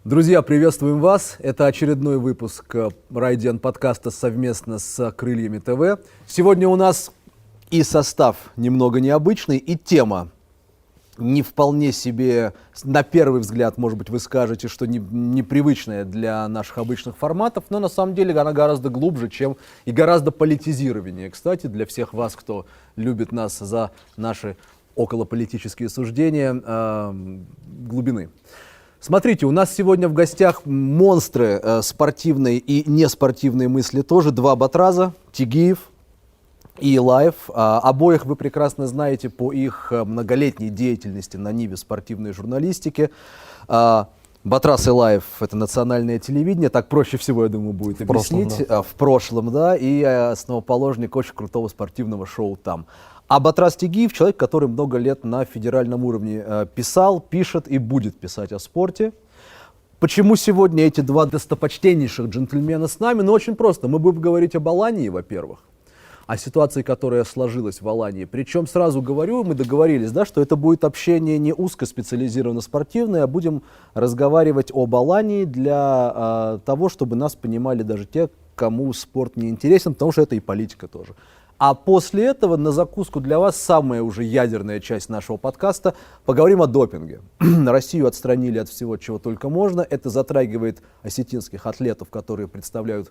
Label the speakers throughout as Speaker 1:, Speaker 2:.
Speaker 1: Друзья, приветствуем вас. Это очередной выпуск Райден подкаста совместно с Крыльями ТВ. Сегодня у нас и состав немного необычный, и тема не вполне себе, на первый взгляд, может быть, вы скажете, что непривычная для наших обычных форматов, но на самом деле она гораздо глубже, чем и гораздо политизированнее. Кстати, для всех вас, кто любит нас за наши околополитические суждения глубины. Смотрите, у нас сегодня в гостях монстры спортивной и неспортивной мысли тоже. Два батраза, Тигиев и Илаев. Обоих вы прекрасно знаете по их многолетней деятельности на ниве спортивной журналистики. Батраз Илаев — это национальное телевидение, так проще всего, я думаю, будет объяснить. В прошлом, да, и основоположник очень крутого спортивного шоу «Там». А Батраз Тигиев — человек, который много лет на федеральном уровне писал, пишет и будет писать о спорте. Почему сегодня эти два достопочтеннейших джентльмена с нами? Ну, очень просто. Мы будем говорить об Алании, во-первых, о ситуации, которая сложилась в Алании. Причем сразу говорю, мы договорились, да, что это будет общение не узкоспециализированно спортивное, а будем разговаривать об Алании для того, чтобы нас понимали даже те, кому спорт не интересен, потому что это и политика тоже. А после этого на закуску для вас самая уже ядерная часть нашего подкаста. Поговорим о допинге. Россию отстранили от всего, чего только можно. Это затрагивает осетинских атлетов, которые представляют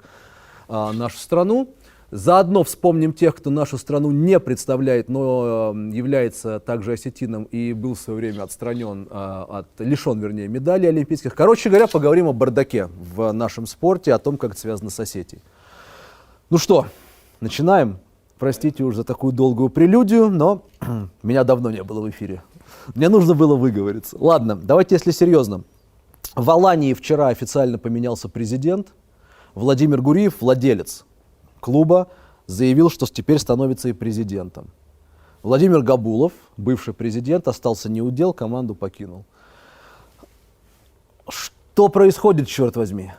Speaker 1: нашу страну. Заодно вспомним тех, кто нашу страну не представляет, но является также осетином и был в свое время отстранен, лишен, вернее, медалей олимпийских. Короче говоря, поговорим о бардаке в нашем спорте, о том, как это связано с Осетией. Ну что, начинаем? Простите уж за такую долгую прелюдию, но меня давно не было в эфире. Мне нужно было выговориться. Ладно, давайте, если серьезно. В Алании вчера официально поменялся президент. Владимир Гуриев, владелец клуба, заявил, что теперь становится и президентом. Владимир Габулов, бывший президент, остался неудел, команду покинул. Что происходит, черт возьми?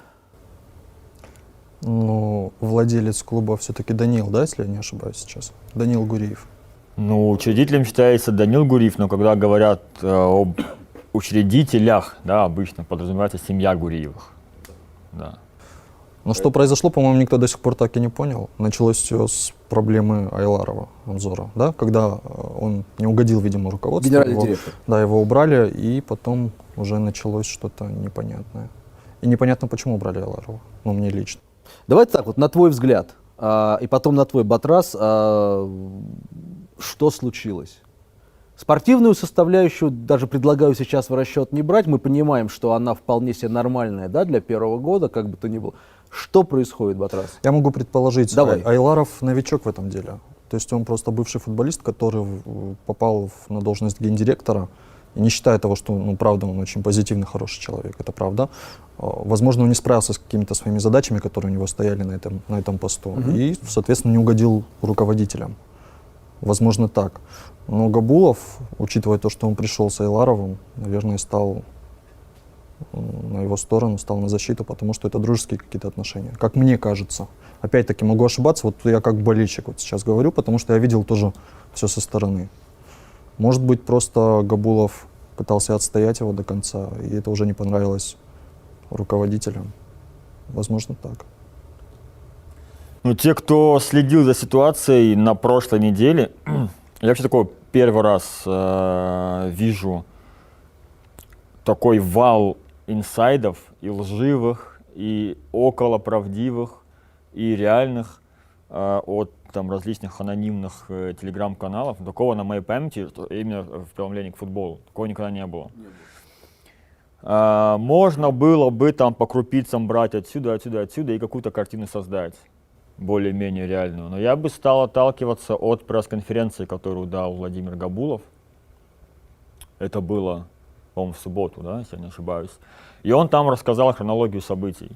Speaker 2: Ну, владелец клуба все-таки Данил, да, если я не ошибаюсь сейчас? Данил Гуриев.
Speaker 3: Ну, учредителем считается Данил Гуриев, но когда говорят об учредителях, да, обычно подразумевается семья Гуриевых. Да.
Speaker 2: Но что произошло, по-моему, никто до сих пор так и не понял. Началось все с проблемы Айларова, Анзора, да, когда он не угодил, видимо, руководству.
Speaker 1: Генеральный директор.
Speaker 2: Да, его убрали, и потом уже началось что-то непонятное. И непонятно, почему убрали Айларова, ну, мне лично.
Speaker 1: Давайте так, вот на твой взгляд, и потом на твой Батраз, что случилось? Спортивную составляющую даже предлагаю сейчас в расчет не брать. Мы понимаем, что она вполне себе нормальная, да, для первого года, как бы то ни было. Что происходит, Батраз?
Speaker 2: Я могу предположить,
Speaker 1: Давай.
Speaker 2: Айларов новичок в этом деле. То есть он просто бывший футболист, который попал на должность гендиректора. И не считая того, что, ну, правда, он очень позитивный, хороший человек, это правда. Возможно, он не справился с какими-то своими задачами, которые у него стояли на этом посту. И, соответственно, не угодил руководителям. Возможно, так. Но Габулов, учитывая то, что он пришел с Айларовым, наверное, стал на его сторону, стал на защиту, потому что это дружеские какие-то отношения, как мне кажется. Опять-таки, могу ошибаться, вот я как болельщик вот сейчас говорю, потому что я видел тоже все со стороны. Может быть, просто Габулов пытался отстоять его до конца, и это уже не понравилось руководителям. Возможно, так.
Speaker 3: Ну, те, кто следил за ситуацией на прошлой неделе, я вообще такой первый раз вижу такой вал инсайдов и лживых, и околоправдивых, и реальных от там различных анонимных телеграм-каналов. Такого на моей памяти, именно в преломлении к футболу, такого никогда не было. Можно было бы там по крупицам брать отсюда и какую-то картину создать, более-менее реальную. Но я бы стал отталкиваться от пресс-конференции, которую дал Владимир Габулов. Это было, по-моему, в субботу, да, если я не ошибаюсь. И он там рассказал хронологию событий.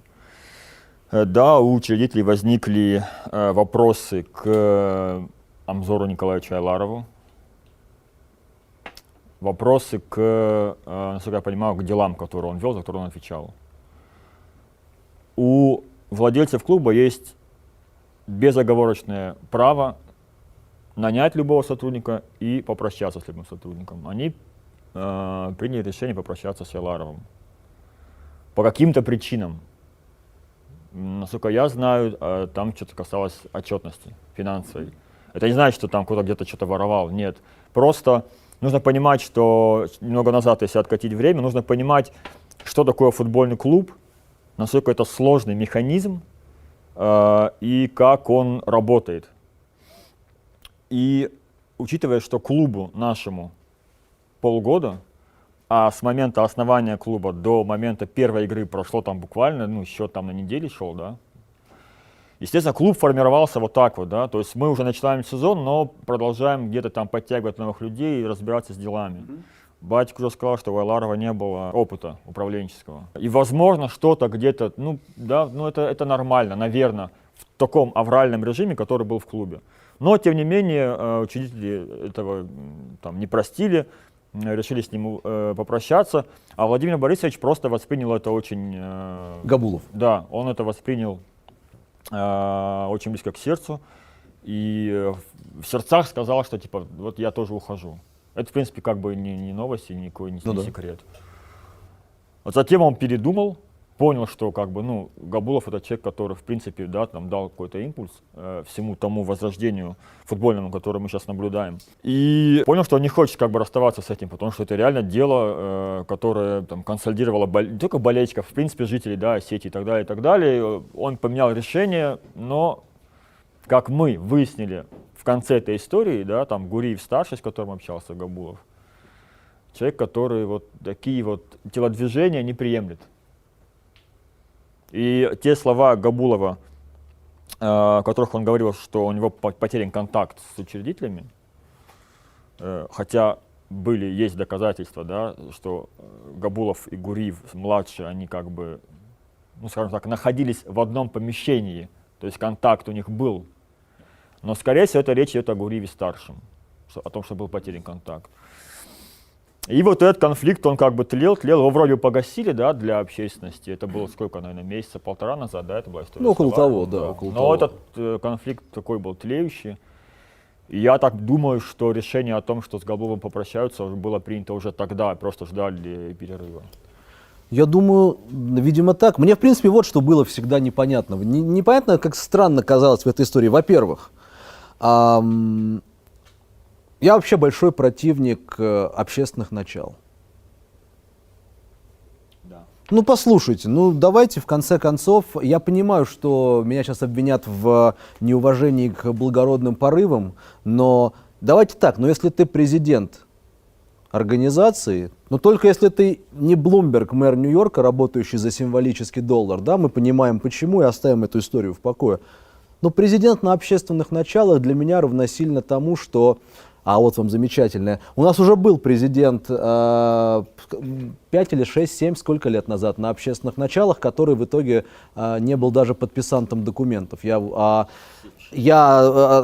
Speaker 3: Да, у учредителей возникли вопросы к Амзору Николаевичу Айларову, вопросы к, насколько я понимаю, к делам, которые он вел, за которые он отвечал. У владельцев клуба есть безоговорочное право нанять любого сотрудника и попрощаться с любым сотрудником. Они приняли решение попрощаться с Айларовым. по каким-то причинам, насколько я знаю, там что-то касалось отчетности финансовой. Это не значит, что там кто-то где-то что-то воровал, нет. Просто нужно понимать, что немного назад, если откатить время, нужно понимать, что такое футбольный клуб, насколько это сложный механизм и как он работает. И учитывая, что клубу нашему полгода, а с момента основания клуба до момента первой игры прошло там буквально, ну, счет там на неделю шел, да. Естественно, клуб формировался вот так вот, да, то есть мы уже начинаем сезон, но продолжаем где-то там подтягивать новых людей и разбираться с делами. Батька уже сказал, что у Айларова не было опыта управленческого. И, возможно, что-то где-то, ну, да, ну, это нормально, наверное, в таком авральном режиме, который был в клубе. Но, тем не менее, учредители этого там не простили, решили с ним попрощаться, а Владимир Борисович просто воспринял это очень...
Speaker 1: Габулов.
Speaker 3: Да, он это воспринял очень близко к сердцу и в сердцах сказал, что типа вот я тоже ухожу. Это, в принципе, как бы не новость и никакой не секрет. Вот затем он передумал, понял, что как бы, ну, Габулов это человек, который, в принципе, да, там дал какой-то импульс всему тому возрождению футбольному, которое мы сейчас наблюдаем. И понял, что он не хочет как бы расставаться с этим, потому что это реально дело, которое там консолидировало не только болельщиков, в принципе, жителей, да, сети и так далее, и так далее. Он поменял решение, но, как мы выяснили в конце этой истории, да, там Гуриев-старший, с которым общался Габулов, человек, который вот такие вот телодвижения не приемлет. И те слова Габулова, о которых он говорил, что у него потерян контакт с учредителями, хотя есть доказательства, да, что Габулов и Гуриев младшие, они как бы, ну, скажем так, находились в одном помещении, то есть контакт у них был. Но, скорее всего, это речь идет о Гуриеве старшем, о том, что был потерян контакт. И вот этот конфликт, он как бы тлел, его вроде погасили, да, для общественности. Это было сколько, наверное, месяца полтора назад, да, это была история.
Speaker 1: Ну, около того, да, около
Speaker 3: Но
Speaker 1: того.
Speaker 3: этот конфликт такой был тлеющий. И я так думаю, что решение о том, что с Габуловым попрощаются, было принято уже тогда, просто ждали перерыва.
Speaker 1: Я думаю, видимо, так. Мне, в принципе, вот что было всегда непонятно. Непонятно, как странно казалось в этой истории. Во-первых, я вообще большой противник общественных начал.
Speaker 3: Да.
Speaker 1: Ну, послушайте, ну, давайте, в конце концов, я понимаю, что меня сейчас обвинят в неуважении к благородным порывам, но давайте так, но если ты президент организации, но только если ты не Блумберг, мэр Нью-Йорка, работающий за символический $1, да, мы понимаем почему и оставим эту историю в покое. Но президент на общественных началах для меня равносильно тому, что... А вот вам замечательное. У нас уже был президент 5 или 6, 7, сколько лет назад на общественных началах, который в итоге не был даже подписантом документов. Я о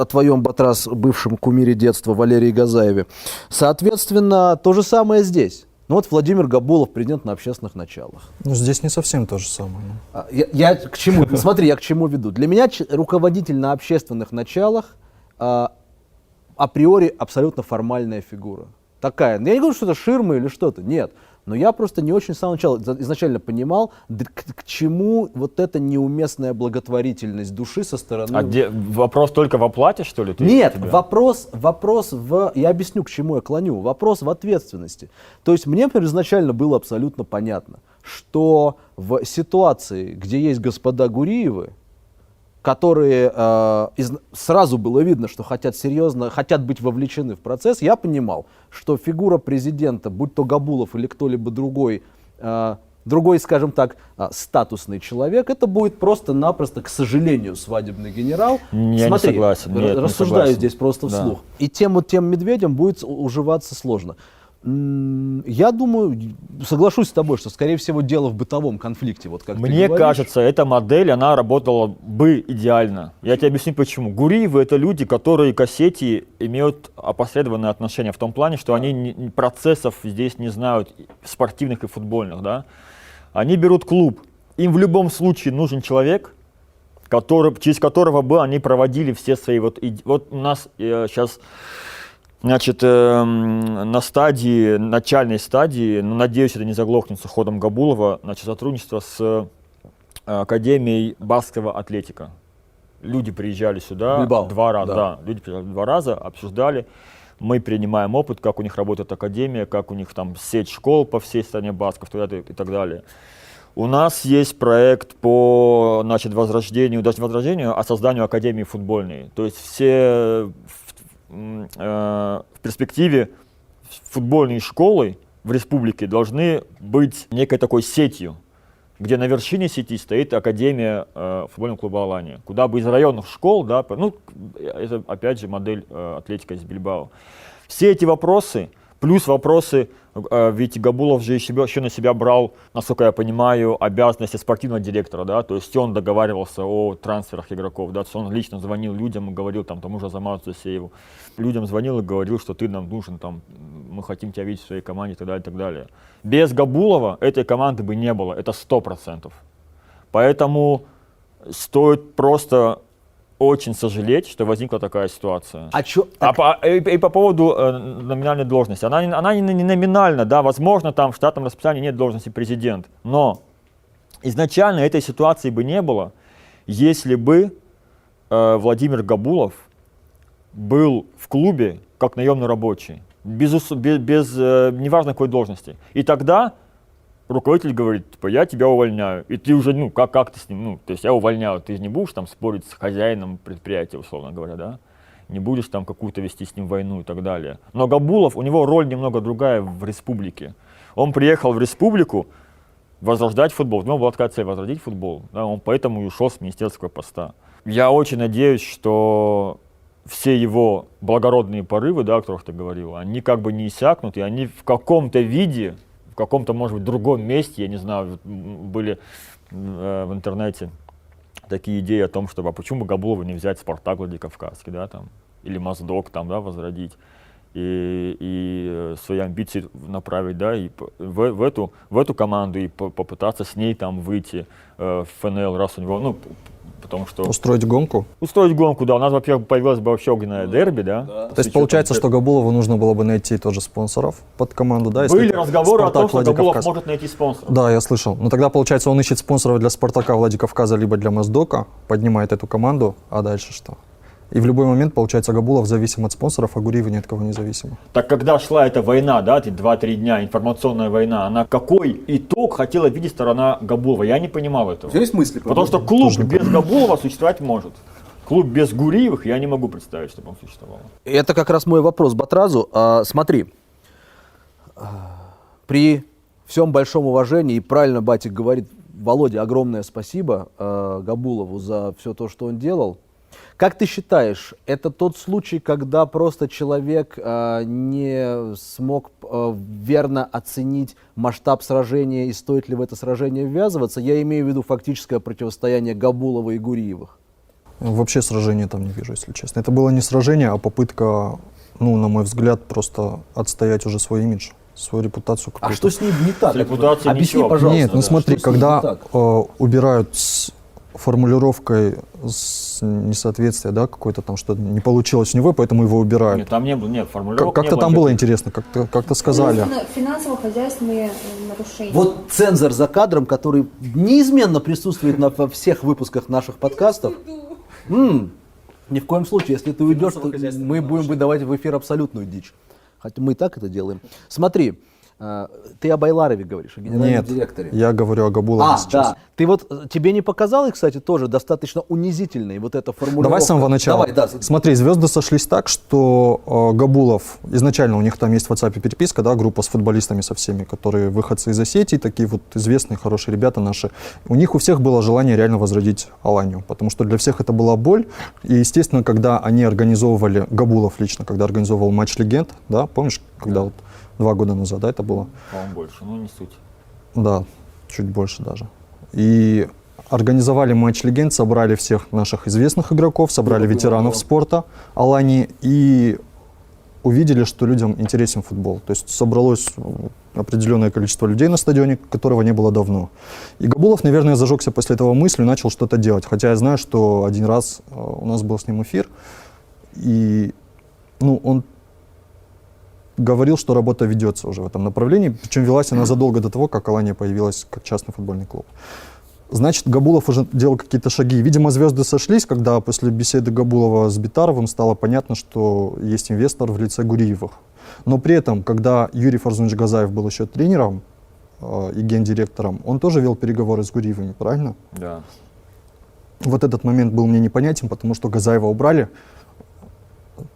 Speaker 1: твоем, Батрас, бывшем кумире детства Валерии Газаеве. Соответственно, то же самое здесь. Ну вот Владимир Габулов, президент на общественных началах.
Speaker 2: Ну, здесь не совсем то же самое.
Speaker 1: Я к чему? Смотри, я к чему веду. Для меня руководитель на общественных началах априори абсолютно формальная фигура. Такая. Я не говорю, что это ширма или что-то, нет. Но я просто не очень с самого начала изначально понимал, к чему вот эта неуместная благотворительность души со стороны...
Speaker 3: Вопрос только в оплате, что ли?
Speaker 1: Нет, вопрос в... Я объясню, к чему я клоню. Вопрос в ответственности. То есть мне, например, изначально было абсолютно понятно, что в ситуации, где есть господа Гуриевы, которые сразу было видно, что хотят быть вовлечены в процесс, я понимал, что фигура президента, будь то Габулов или кто-либо другой, скажем так, статусный человек, это будет просто-напросто, к сожалению, свадебный генерал.
Speaker 3: Я
Speaker 1: Смотри,
Speaker 3: не согласен. Нет,
Speaker 1: рассуждаю
Speaker 3: не согласен.
Speaker 1: здесь просто
Speaker 3: Да.
Speaker 1: вслух. И тем медведям будет уживаться сложно. Я думаю, соглашусь с тобой, что, скорее всего, дело в бытовом конфликте. Вот как
Speaker 3: Мне
Speaker 1: ты говоришь.
Speaker 3: кажется, эта модель, она работала бы идеально. Я тебе объясню почему. Гуриевы — это люди, которые к Осетии имеют опосредованное отношение в том плане, что они процессов здесь не знают, спортивных и футбольных. Да? Они берут клуб. Им в любом случае нужен человек, через которого бы они проводили все свои... Вот у нас сейчас... Значит, на стадии, начальной стадии, ну, надеюсь, это не заглохнет с уходом Габулова, значит, сотрудничество с Академией баскского атлетика. Люди приезжали сюда
Speaker 1: Бильбао,
Speaker 3: 2 раза,
Speaker 1: да.
Speaker 3: да, люди приезжали 2 раза, обсуждали. Мы принимаем опыт, как у них работает академия, как у них там сеть школ по всей стране басков и так далее. У нас есть проект по, значит, возрождению, даже не возрождению, а созданию академии футбольной. То есть все в перспективе футбольные школы в республике должны быть некой такой сетью, где на вершине сети стоит Академия футбольного клуба «Алания», куда бы из районных школ, да, ну, это опять же модель атлетика из Бильбао. Все эти вопросы, плюс вопросы, ведь Габулов же еще на себя брал, насколько я понимаю, обязанности спортивного директора, да, то есть он договаривался о трансферах игроков, да, то есть он лично звонил людям и говорил там тому же Азамату Засееву, людям звонил и говорил, что ты нам нужен, там, мы хотим тебя видеть в своей команде и так далее, и так далее. Без Габулова этой команды бы не было, это 100%. Поэтому стоит просто очень сожалеть, что возникла такая ситуация. И по поводу номинальной должности. Она не номинальна, да, возможно, там в штатном расписании нет должности президент, но изначально этой ситуации бы не было, если бы Владимир Габулов был в клубе как наемный рабочий, без неважно какой должности. И тогда руководитель говорит, типа, я тебя увольняю. И ты уже, ну, как ты с ним, ну, то есть я увольняю, ты же не будешь там спорить с хозяином предприятия, условно говоря, да? Не будешь там какую-то вести с ним войну и так далее. Но Габулов, у него роль немного другая в республике. Он приехал в республику возрождать футбол. У него была такая цель возродить футбол. Да? Он поэтому и ушел с министерского поста. Я очень надеюсь, что все его благородные порывы, да, о которых ты говорил, они как бы не иссякнут, и они в каком-то виде, в каком-то, может быть, другом месте, я не знаю, были в интернете такие идеи о том, чтобы, а почему бы Габулова не взять «Спартак» Владикавказский, да, там, или «Моздок» там, да, возродить, и свои амбиции направить, да, и в эту команду, и попытаться с ней там выйти в ФНЛ, раз у него, ну, потому что...
Speaker 2: Устроить гонку?
Speaker 3: Устроить гонку, да. У нас, во-первых, появилось бы вообще огненное дерби, да.
Speaker 2: То есть получается, что Габулову нужно было бы найти тоже спонсоров под команду, да?
Speaker 3: Были разговоры о том, что Габулов может найти спонсоров.
Speaker 2: Да, я слышал. Но тогда, получается, он ищет спонсоров для «Спартака» Владикавказа, либо для «Моздока», поднимает эту команду, а дальше что? И в любой момент, получается, Габулов зависим от спонсоров, а Гуриева ни от кого не зависим.
Speaker 3: Так когда шла эта война, да, эти 2-3 дня, информационная война, она какой итог хотела видеть сторона Габулова? Я не понимал этого.
Speaker 1: Есть мысли?
Speaker 3: Потому что клуб без Габулова существовать может. Клуб без Гуриевых я не могу представить, чтобы он существовал.
Speaker 1: Это как раз мой вопрос Батразу. Смотри, при всем большом уважении, и правильно Батик говорит, Володя, огромное спасибо Габулову за все то, что он делал. Как ты считаешь, это тот случай, когда просто человек не смог верно оценить масштаб сражения и стоит ли в это сражение ввязываться? Я имею в виду фактическое противостояние Габулова и Гуриевых.
Speaker 2: Вообще сражения там не вижу, если честно. Это было не сражение, а попытка, ну, на мой взгляд, просто отстоять уже свой имидж, свою репутацию.
Speaker 1: А что с ней не так?
Speaker 3: С репутацией
Speaker 1: Объясни,
Speaker 3: ничего.
Speaker 1: пожалуйста.
Speaker 2: Нет, ну смотри,
Speaker 1: что с ней не
Speaker 2: когда
Speaker 1: так?
Speaker 2: убирают с формулировкой несоответствия, да, какое-то там, что не получилось у него, поэтому его убирают.
Speaker 3: Нет, там не было, нет, формулировок
Speaker 2: Как-то
Speaker 3: не
Speaker 2: там
Speaker 3: было
Speaker 2: было интересно, как-то сказали.
Speaker 4: Финансово-хозяйственные нарушения.
Speaker 1: Вот цензор за кадром, который неизменно присутствует во всех выпусках наших подкастов. Ни в коем случае, если ты уйдешь, то мы будем выдавать в эфир абсолютную дичь. Хотя мы и так это делаем. Смотри, ты об Айларове говоришь, о генеральном
Speaker 2: Нет,
Speaker 1: директоре.
Speaker 2: я говорю о Габулове сейчас.
Speaker 1: Да. Ты вот, тебе не показалось, кстати, тоже достаточно унизительной вот эта формулировка?
Speaker 2: Давай с самого начала.
Speaker 1: Давай, да.
Speaker 2: Смотри, звезды сошлись так, что Габулов, изначально у них там есть в WhatsApp переписка, да, группа с футболистами со всеми, которые выходцы из Осетии, такие вот известные, хорошие ребята наши. У них у всех было желание реально возродить Аланию, потому что для всех это была боль. И, естественно, когда они организовывали, Габулов лично, когда организовывал матч легенд, да, помнишь, когда вот 2 года назад, да, это было?
Speaker 3: По-моему, больше, ну не суть.
Speaker 2: Да, чуть больше даже. И организовали матч легенд, собрали всех наших известных игроков, собрали ветеранов спорта Алании и увидели, что людям интересен футбол. То есть собралось определенное количество людей на стадионе, которого не было давно. И Габулов, наверное, зажегся после этого мыслью и начал что-то делать. Хотя я знаю, что один раз у нас был с ним эфир, и ну, он говорил, что работа ведется уже в этом направлении, причем велась она задолго до того, как Алания появилась как частный футбольный клуб. Значит, Габулов уже делал какие-то шаги. Видимо, звезды сошлись, когда после беседы Габулова с Битаровым стало понятно, что есть инвестор в лице Гуриевых. Но при этом, когда Юрий Фарзунович Газаев был еще тренером и гендиректором, он тоже вел переговоры с Гуриевыми, правильно?
Speaker 3: Да.
Speaker 2: Вот этот момент был мне непонятен, потому что Газаева убрали.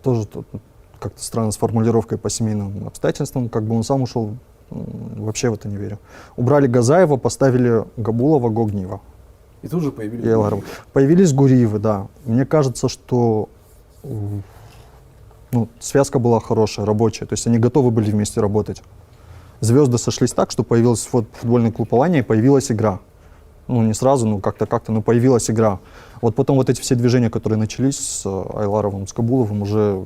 Speaker 2: Тоже тут как-то странно с формулировкой по семейным обстоятельствам, как бы он сам ушел, вообще в это не верю. Убрали Газаева, поставили Габулова, Гогниева.
Speaker 1: И тут же появились.
Speaker 2: И Эларова. Появились Гуриевы, да. Мне кажется, что связка была хорошая, рабочая, то есть они готовы были вместе работать. Звезды сошлись так, что появился футбольный клуб Алания и появилась игра. Ну, не сразу, но как-то, но появилась игра. Вот потом вот эти все движения, которые начались с Айларовым, с Габуловым, уже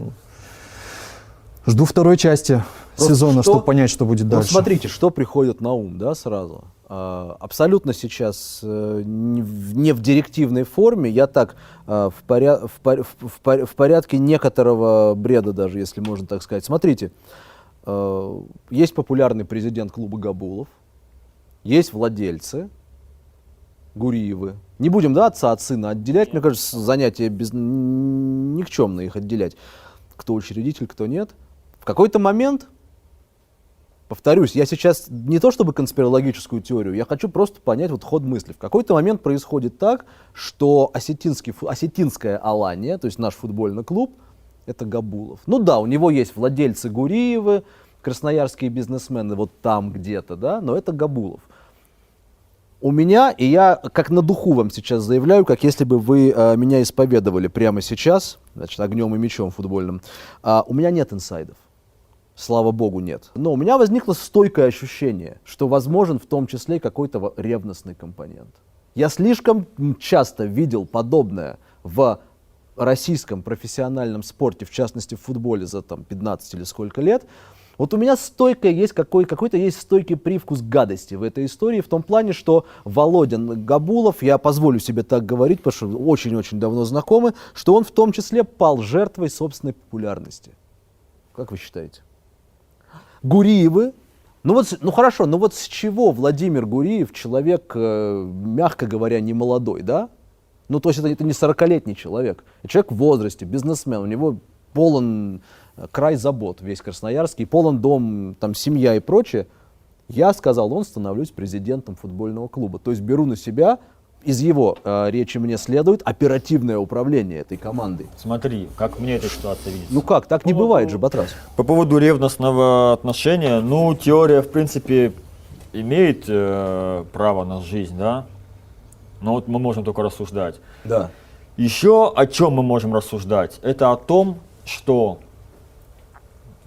Speaker 2: жду второй части сезона, чтобы понять, что будет дальше.
Speaker 1: Смотрите, что приходит на ум, да, сразу. Абсолютно сейчас не в директивной форме, я так в порядке некоторого бреда даже, если можно так сказать. Смотрите, есть популярный президент клуба Габулов, есть владельцы, Гуриевы. Не будем, да, отца от сына отделять, мне кажется, занятие никчемно их отделять. Кто учредитель, кто нет. В какой-то момент, повторюсь, я сейчас не то чтобы конспирологическую теорию, я хочу просто понять вот ход мысли. В какой-то момент происходит так, что осетинская Алания, то есть наш футбольный клуб, это Габулов. Ну да, у него есть владельцы Гуриевы, красноярские бизнесмены вот там где-то, да, но это Габулов. У меня, и я как на духу вам сейчас заявляю, как если бы вы меня исповедовали прямо сейчас, значит, огнем и мечом футбольным, у меня нет инсайдов. Слава богу, нет. Но у меня возникло стойкое ощущение, что возможен в том числе какой-то ревностный компонент. Я слишком часто видел подобное в российском профессиональном спорте, в частности в футболе за там, 15 или сколько лет. Вот у меня какой-то есть стойкий привкус гадости в этой истории, в том плане, что Володя Габулов, я позволю себе так говорить, потому что очень-очень давно знакомы, что он в том числе пал жертвой собственной популярности. Как вы считаете? Гуриевы, ну хорошо, но вот с чего Владимир Гуриев, человек, мягко говоря, не молодой, да? Ну то есть это не 40-летний человек, это человек в возрасте, бизнесмен, у него полон край забот весь Красноярский, полон дом, там семья и прочее. Я сказал, становлюсь президентом футбольного клуба. То есть беру на себя, из его речи мне следует, оперативное управление этой командой.
Speaker 3: Смотри, как мне эта ситуация видится.
Speaker 1: Ну как, так не бывает же, Батрас.
Speaker 3: По поводу ревностного отношения, ну, теория, в принципе, имеет право на жизнь, да? Но вот мы можем только рассуждать.
Speaker 1: Да.
Speaker 3: Еще о чем мы можем рассуждать? Это о том, что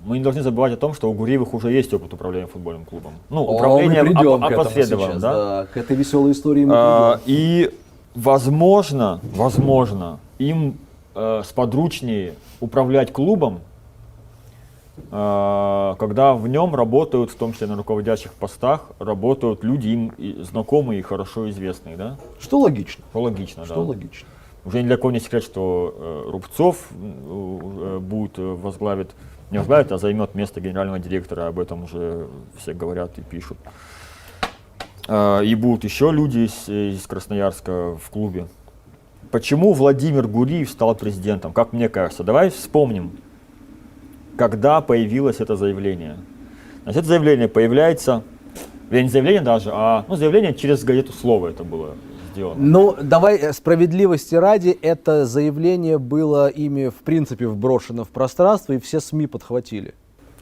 Speaker 3: мы не должны забывать о том, что у Гуриевых уже есть опыт управления футбольным клубом. Ну, управление опосредованным, да?
Speaker 1: К этой веселой истории мы придем.
Speaker 3: И, возможно, им сподручнее управлять клубом, когда в нем работают, в том числе на руководящих постах, работают люди им знакомые и хорошо известные, да?
Speaker 1: Что логично.
Speaker 3: Логично,
Speaker 1: Что
Speaker 3: да.
Speaker 1: логично.
Speaker 3: Уже ни для кого не секрет, что Рубцов не возглавит, а займет место генерального директора, об этом уже все говорят и пишут. И будут еще люди из Красноярска в клубе. Почему Владимир Гуриев стал президентом, как мне кажется? Давай вспомним, когда появилось это заявление. Значит, это заявление появляется, не заявление даже, заявление через газету «Слово» это было сделано.
Speaker 1: Ну, давай справедливости ради, это заявление было ими, в принципе, вброшено в пространство, и все СМИ подхватили.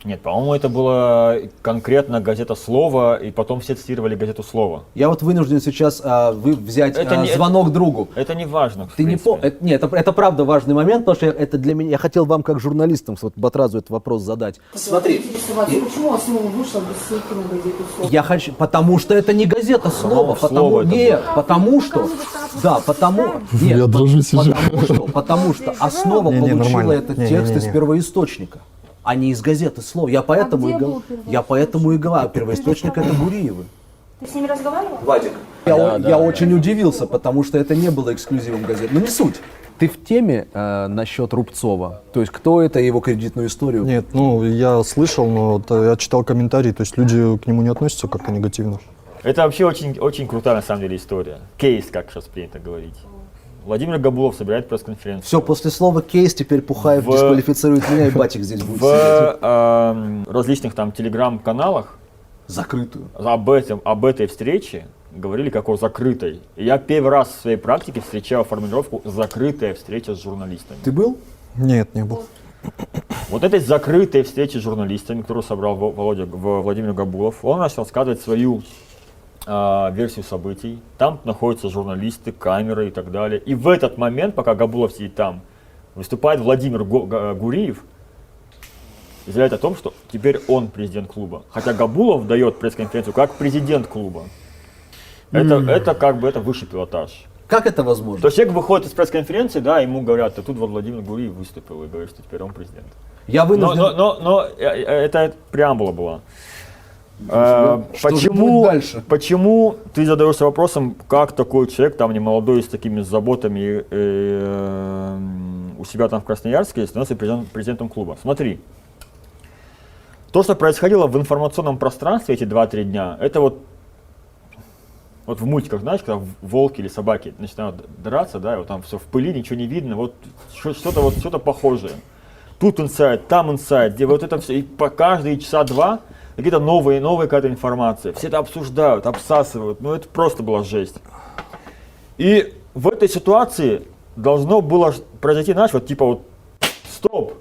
Speaker 3: Нет, по-моему, это была конкретно газета «Слово», и потом все цитировали газету «Слово».
Speaker 1: Я вот вынужден сейчас взять звонок другу.
Speaker 3: Это не важно.
Speaker 1: Ты не Нет, это правда важный момент, потому что это для меня. Я хотел вам как журналистам, вот Батразу, этот вопрос задать. Смотри.
Speaker 4: Почему «Основа» вышла без ссылки на газету «Слово»?
Speaker 1: Я хочу, потому что это не газета «Слово», потому что «Основа» получила этот текст из первоисточника, а не из газеты «Слово». Я поэтому и говорю, первоисточник это Гуриевы.
Speaker 4: Ты с ними разговаривал?
Speaker 1: Вадик, Я очень удивился, потому что это не было эксклюзивом газет. Но не суть. Ты в теме насчет Рубцова? То есть кто это, его кредитную историю?
Speaker 2: Нет, ну, я слышал, но я читал комментарии, то есть люди к нему не относятся как-то негативно.
Speaker 3: Это вообще очень, очень крутая на самом деле история. Кейс, как сейчас принято говорить. Владимир Габулов собирает пресс-конференцию.
Speaker 1: Все, после слова кейс теперь Пухаев дисквалифицирует меня, и Батик здесь будет сидеть.
Speaker 3: В различных там телеграм-каналах
Speaker 1: Закрытую.
Speaker 3: об этой встрече говорили как о закрытой. И я первый раз в своей практике встречал формулировку «закрытая встреча с журналистами».
Speaker 1: Ты был?
Speaker 2: Нет, не был.
Speaker 3: Вот этой закрытой встречи с журналистами, которую собрал Владимир Габулов, он начал рассказывать свою версию событий. Там находятся журналисты, камеры и так далее. И в этот момент, пока Габулов сидит там, выступает Владимир Гуриев, и заявляет о том, что теперь он президент клуба. Хотя Габулов дает пресс-конференцию как президент клуба. Это как бы это высший пилотаж.
Speaker 1: Как это возможно?
Speaker 3: То есть человек выходит из пресс-конференции, да, ему говорят, а тут вот Владимир Гуриев выступил и говорит, что теперь он президент.
Speaker 1: Я вынужден...
Speaker 3: Но это преамбула была.
Speaker 1: Что же будет дальше?
Speaker 3: Почему ты задаешься вопросом, как такой человек, там не молодой, с такими заботами у себя там в Красноярске, становится президентом клуба? Смотри, то, что происходило в информационном пространстве эти 2-3 дня, это вот в мультиках, знаешь, когда волки или собаки начинают драться, да, и вот там все в пыли, ничего не видно, вот что-то похожее. Тут инсайд, там инсайд, где вот это все, и по каждые часа два какие-то новые какая-то информация. Все это обсуждают, обсасывают, ну это просто была жесть. И в этой ситуации должно было произойти, знаешь, вот типа вот стоп.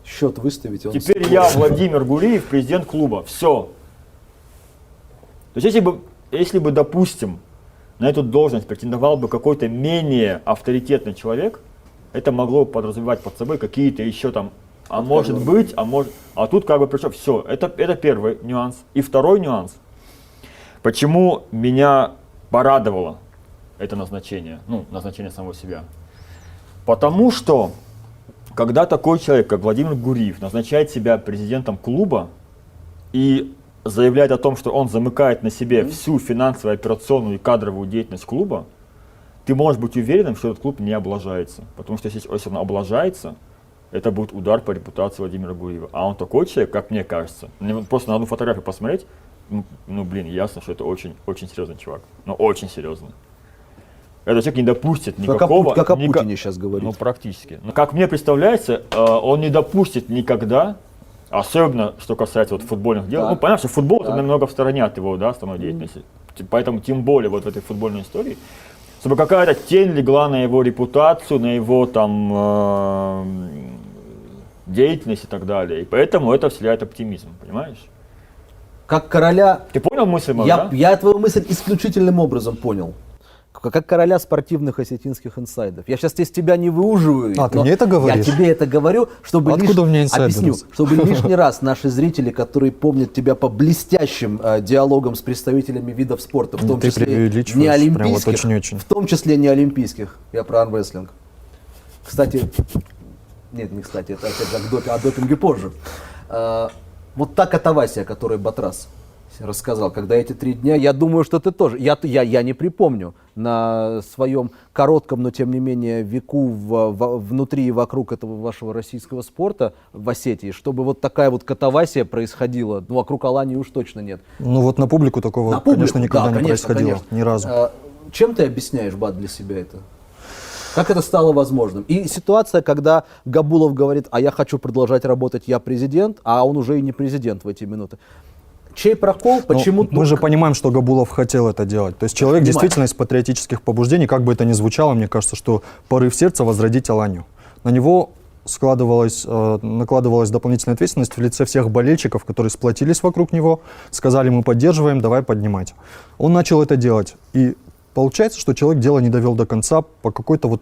Speaker 1: Счет выставить.
Speaker 3: Теперь я, Владимир Гуриев, президент клуба, все. То есть если бы, допустим, на эту должность претендовал бы какой-то менее авторитетный человек, это могло подразумевать под собой какие-то еще там, а тут как бы пришло, все, это первый нюанс. И второй нюанс, почему меня порадовало это назначение, назначение самого себя. Потому что, когда такой человек, как Владимир Гуриев, назначает себя президентом клуба и заявляет о том, что он замыкает на себе всю финансовую, операционную и кадровую деятельность клуба, ты можешь быть уверенным, что этот клуб не облажается. Потому что если он облажается, это будет удар по репутации Владимира Гуриева. А он такой человек, как мне кажется. Просто на одну фотографию посмотреть, ясно, что это очень, очень серьезный чувак. Но очень серьезный. Этот человек не допустит никакого...
Speaker 1: Как о Путине сейчас говорит.
Speaker 3: Ну, практически. Но как мне представляется, он не допустит никогда, особенно, что касается футбольных дел. Ну, понятно, что футбол это намного в стороне от его основной деятельности. Поэтому тем более в этой футбольной истории, чтобы какая-то тень легла на его репутацию, на его деятельность и так далее. И поэтому это вселяет оптимизм, понимаешь?
Speaker 1: Как короля...
Speaker 3: Ты понял мысль мою, да?
Speaker 1: Я твою мысль исключительным образом понял. Как короля спортивных осетинских инсайдов. Я сейчас из тебя не выуживаю.
Speaker 2: Ты мне это говоришь?
Speaker 1: Я тебе это говорю, чтобы
Speaker 2: Откуда у меня инсайды?
Speaker 1: Объясню, чтобы лишний раз наши зрители, которые помнят тебя по блестящим диалогам с представителями видов спорта, в том числе не олимпийских,
Speaker 2: очень.
Speaker 1: в том числе не олимпийских, я про армрестлинг. Кстати, нет, не кстати, это опять же о допинге позже. Вот та катавасия, о которой Батрас рассказал, когда эти 3 дня, я думаю, что ты тоже, я не припомню на своем коротком, но тем не менее веку внутри и вокруг этого вашего российского спорта в Осетии, чтобы вот такая вот катавасия происходила, вокруг Алании уж точно нет.
Speaker 2: На публику такого, конечно, никогда не происходило, ни разу.
Speaker 1: Чем ты объясняешь, Бат, для себя это? Как это стало возможным? И ситуация, когда Габулов говорит, а я хочу продолжать работать, я президент, а он уже и не президент в эти минуты. Чей прокол? Почему?
Speaker 2: Мы же понимаем, что Габулов хотел это делать. То есть человек действительно из патриотических побуждений, как бы это ни звучало, мне кажется, что порыв сердца возродить Аланию. На него накладывалась дополнительная ответственность в лице всех болельщиков, которые сплотились вокруг него, сказали, мы поддерживаем, давай поднимать. Он начал это делать. И получается, что человек дело не довел до конца по какой-то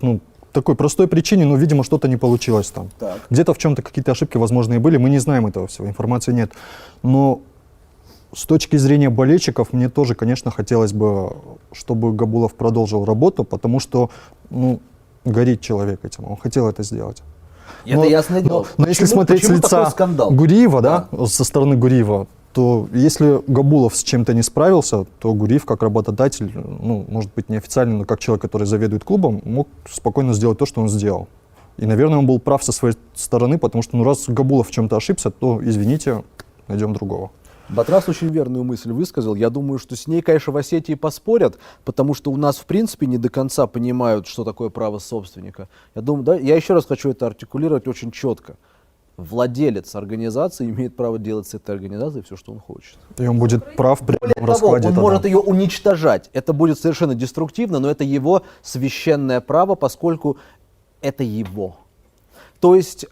Speaker 2: такой простой причине, но, видимо, что-то не получилось там. Где-то в чем-то какие-то ошибки, возможно, и были. Мы не знаем этого всего, информации нет. Но с точки зрения болельщиков, мне тоже, конечно, хотелось бы, чтобы Габулов продолжил работу, потому что, горит человек этим, он хотел это сделать.
Speaker 1: Это ясное дело.
Speaker 2: Но если смотреть с лица Гуриева, со стороны Гуриева, то если Габулов с чем-то не справился, то Гуриев как работодатель, ну, может быть, неофициально, но как человек, который заведует клубом, мог спокойно сделать то, что он сделал. И, наверное, он был прав со своей стороны, потому что, ну, раз Габулов в чем-то ошибся, то, извините, найдем другого.
Speaker 1: Батрас очень верную мысль высказал. Я думаю, что с ней, конечно, в Осетии поспорят, потому что у нас, в принципе, не до конца понимают, что такое право собственника. Я думаю, да, я еще раз хочу это артикулировать очень четко. Владелец организации имеет право делать с этой организацией все, что он хочет.
Speaker 2: И он будет прав при
Speaker 1: Более
Speaker 2: этом
Speaker 1: того,
Speaker 2: раскладе.
Speaker 1: он
Speaker 2: тогда.
Speaker 1: может ее уничтожать. Это будет совершенно деструктивно, но это его священное право, поскольку это его. То есть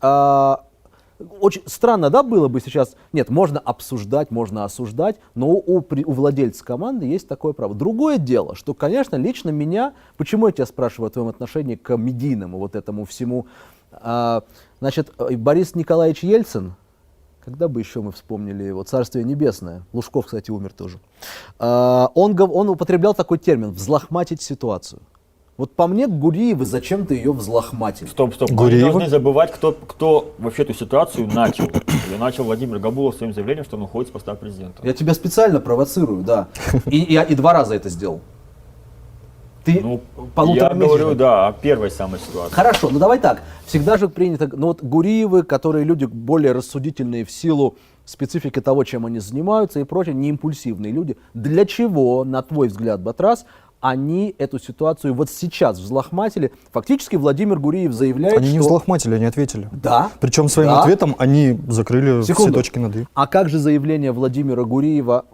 Speaker 1: очень странно, да, было бы сейчас. Нет, можно обсуждать, можно осуждать, но у владельца команды есть такое право. Другое дело, что, конечно, лично меня, почему я тебя спрашиваю о твоем отношении к медийному вот этому всему. Значит, Борис Николаевич Ельцин, когда бы еще мы вспомнили его, Царствие Небесное, Лужков, кстати, умер тоже, он употреблял такой термин «взлохматить ситуацию». Вот по мне, Гуриевы зачем-то ее взлохматили.
Speaker 3: Стоп. Мы не
Speaker 2: Гуриева?
Speaker 3: должны забывать, кто вообще эту ситуацию начал. Ее начал Владимир Габулов своим заявлением, что он уходит с поста президента.
Speaker 1: Я тебя специально провоцирую, да. И я и 2 раза это сделал. Ты
Speaker 3: Ну, я
Speaker 1: полуторамесячный.
Speaker 3: говорю, да, о первой самой ситуации.
Speaker 1: Хорошо, ну давай так. Всегда же принято, ну вот Гуриевы, которые люди более рассудительные в силу специфики того, чем они занимаются и прочее, не импульсивные люди. Для чего, на твой взгляд, Батрас, они эту ситуацию вот сейчас взлохматили? Фактически Владимир Гуриев заявляет,
Speaker 2: Они
Speaker 1: что...
Speaker 2: не взлохматили, они ответили.
Speaker 1: Да.
Speaker 2: Причем своим
Speaker 1: Да.
Speaker 2: ответом они закрыли все
Speaker 1: Секунду.
Speaker 2: точки над «и».
Speaker 1: А как же заявление Владимира Гуриева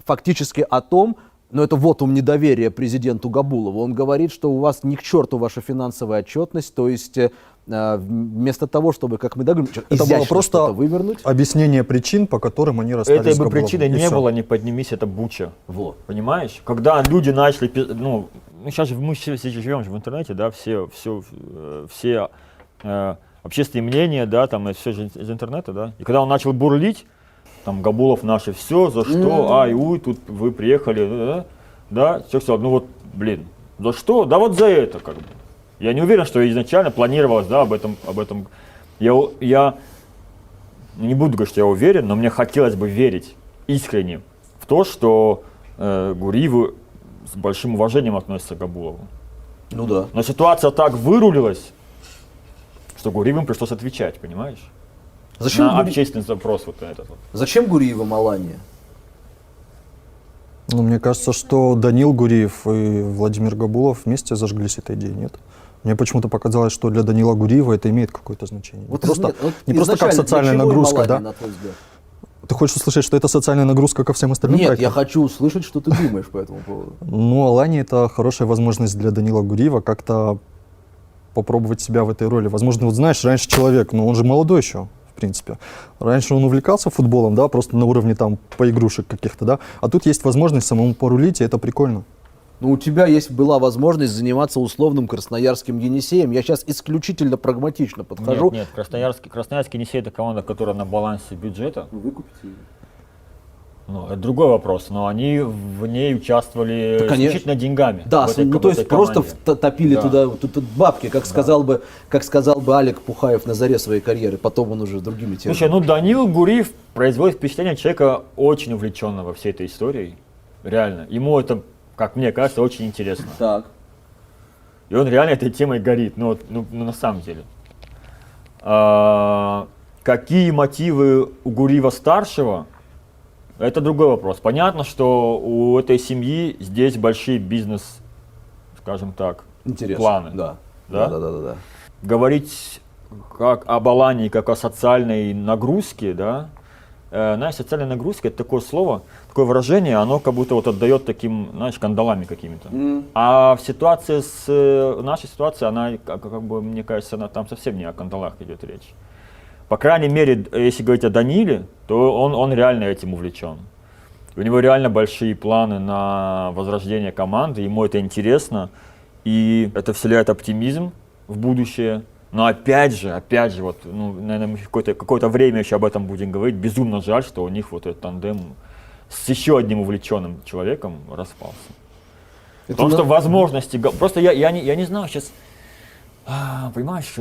Speaker 1: фактически о том, но это вотум недоверия президенту Габулову. Он говорит, что у вас ни к черту ваша финансовая отчетность, то есть вместо того, чтобы, как мы договорились,
Speaker 2: Это было
Speaker 1: изящно
Speaker 2: просто
Speaker 1: что-то вывернуть.
Speaker 2: объяснение причин, по которым они расстались
Speaker 3: Этой
Speaker 2: с
Speaker 3: бы
Speaker 2: Габуловым.
Speaker 3: причины
Speaker 2: И
Speaker 3: не
Speaker 2: всё.
Speaker 3: было, не поднимись, это буча.
Speaker 1: Вот.
Speaker 3: Понимаешь? Когда люди начали, ну сейчас же мы все живем же в интернете, да, все общественные мнения, да, там это все же из интернета, да. И когда он начал бурлить, там Габулов наше все, за что, ай, уй, тут вы приехали, да, все сказал, ну вот, блин, за что? Да вот за это, как бы. Я не уверен, что изначально планировалось, да, об этом. Я не буду говорить, что я уверен, но мне хотелось бы верить искренне в то, что Гуриевы с большим уважением относятся к Габулову.
Speaker 1: Ну да.
Speaker 3: Но ситуация так вырулилась, что Гуриевым пришлось отвечать, понимаешь?
Speaker 1: Зачем,
Speaker 3: На общественный запрос вот этот вот.
Speaker 1: Зачем Гуриевым Алания?
Speaker 2: Ну, мне кажется, что Данил Гуриев и Владимир Габулов вместе зажглись этой идеей, нет? Мне почему-то показалось, что для Данила Гуриева это имеет какое-то значение.
Speaker 1: Вот
Speaker 2: не просто как социальная нагрузка, да?
Speaker 1: На твой взгляд?
Speaker 2: Ты хочешь услышать, что это социальная нагрузка ко всем остальным
Speaker 1: Нет,
Speaker 2: проектам?
Speaker 1: я хочу услышать, что ты думаешь по этому поводу.
Speaker 2: Ну, Алания — это хорошая возможность для Данила Гуриева как-то попробовать себя в этой роли. Возможно, вот знаешь, раньше человек, ну он же молодой еще, в принципе. Раньше он увлекался футболом, да, просто на уровне там поигрушек каких-то, да. А тут есть возможность самому порулить, и это прикольно.
Speaker 1: Ну, у тебя была возможность заниматься условным красноярским Енисеем. Я сейчас исключительно прагматично подхожу.
Speaker 3: Нет, Красноярский Енисей — это команда, которая на балансе бюджета.
Speaker 1: Выкупите ее.
Speaker 3: Ну, это другой вопрос, но они в ней участвовали
Speaker 1: Да, конечно.
Speaker 3: исключительно деньгами.
Speaker 1: Да,
Speaker 3: в этой-
Speaker 1: ну
Speaker 3: в
Speaker 1: то
Speaker 3: этой
Speaker 1: есть просто
Speaker 3: команде.
Speaker 1: топили
Speaker 3: Да.
Speaker 1: туда тут бабки, как сказал бы Олег Пухаев на заре своей карьеры. Потом он уже другими темами.
Speaker 3: Слушай, ну Данил Гуриев производит впечатление человека очень увлеченного всей этой историей. Реально. Ему это, как мне кажется, очень интересно.
Speaker 1: Так.
Speaker 3: И он реально этой темой горит, ну на самом деле. Какие мотивы у Гуриева-старшего, это другой вопрос. Понятно, что у этой семьи здесь большие бизнес, скажем так,
Speaker 1: Интересно.
Speaker 3: планы.
Speaker 1: Да.
Speaker 3: Да?
Speaker 1: Да.
Speaker 3: Говорить как об Алании, как о социальной нагрузке, да, знаешь, социальная нагрузка — это такое слово, такое выражение, оно как будто вот отдает таким, знаешь, кандалами какими-то. А в ситуации нашей ситуации, она, как бы, мне кажется, там совсем не о кандалах идет речь. По крайней мере, если говорить о Даниле, то он реально этим увлечен. У него реально большие планы на возрождение команды, ему это интересно, и это вселяет оптимизм в будущее. Но опять же, вот, ну, наверное, мы какое-то время еще об этом будем говорить. Безумно жаль, что у них вот этот тандем с еще одним увлеченным человеком распался. Потому что возможности... Просто я не знаю сейчас... Понимаешь,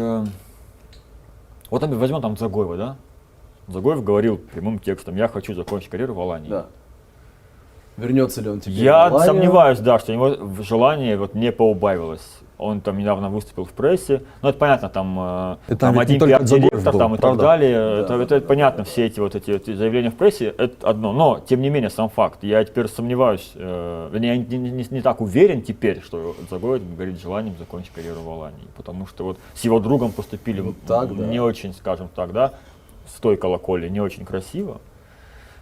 Speaker 3: вот возьмем там Дзагоева, да? Загоев говорил прямым текстом: я хочу закончить карьеру в Алании.
Speaker 1: Да. Вернется ли он теперь
Speaker 3: Я
Speaker 1: в Аланию?
Speaker 3: сомневаюсь, да, что у него желание вот не поубавилось. Он там недавно выступил в прессе. Ну, это понятно, там,
Speaker 2: И
Speaker 3: там
Speaker 2: ведь не
Speaker 3: один
Speaker 2: только Загоев
Speaker 3: пиар-директор
Speaker 2: был,
Speaker 3: там и так
Speaker 2: правда?
Speaker 3: далее.
Speaker 1: Да,
Speaker 3: Это понятно, все эти вот эти заявления в прессе, это одно. Но, тем не менее, сам факт. Я теперь сомневаюсь, вернее, я не так уверен теперь, что Загоев горит желанием закончить карьеру в Алании. Потому что вот с его другом поступили
Speaker 1: Вот так, да.
Speaker 3: не очень, скажем так, да, с той колокольни, не очень красиво.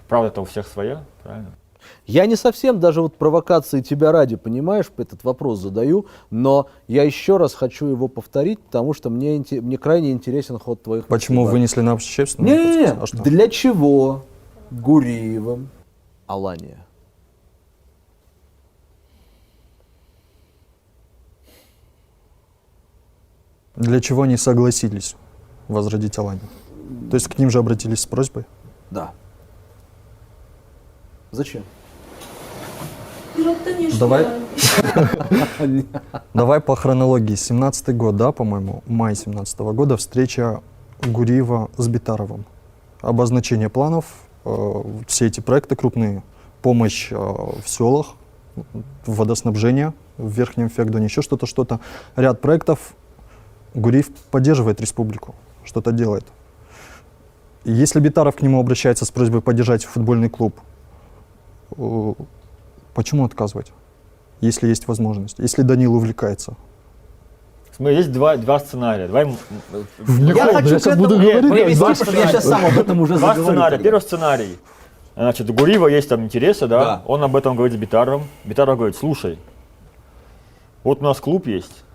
Speaker 3: Правда-то у всех своя, правильно?
Speaker 1: Я не совсем даже вот провокации тебя ради, понимаешь, этот вопрос задаю, но я еще раз хочу его повторить, потому что мне крайне интересен ход твоих
Speaker 2: Почему
Speaker 1: мыслей.
Speaker 2: вынесли на общественную?
Speaker 1: Не,
Speaker 2: А что?
Speaker 1: для чего Гуриевым Алания?
Speaker 2: Для чего они согласились возродить Аланию? То есть к ним же обратились с просьбой?
Speaker 1: Да. Зачем?
Speaker 4: Ну, конечно.
Speaker 2: Давай. Давай по хронологии. 17-й год, да, по-моему, май 17-го года, встреча Гуриева с Битаровым. Обозначение планов, все эти проекты крупные, помощь в селах, водоснабжение в Верхнем Фегдоне, еще что-то. Ряд проектов. Гуриев поддерживает республику, что-то делает. И если Битаров к нему обращается с просьбой поддержать футбольный клуб, почему отказывать, если есть возможность, если Данил увлекается?
Speaker 3: Смотри, есть два сценария. Давай
Speaker 1: Я хочу
Speaker 2: сейчас буду говорить,
Speaker 1: привести,
Speaker 3: два
Speaker 1: потому что я сейчас
Speaker 3: сценария.
Speaker 1: сам об этом уже
Speaker 3: Два
Speaker 1: заговорю.
Speaker 3: сценария.
Speaker 1: тогда.
Speaker 3: Первый сценарий. Значит, у Гуриева есть там интересы, да?
Speaker 1: Да.
Speaker 3: Он об этом говорит с Битаровым. Битаров говорит: слушай, вот у нас клуб есть.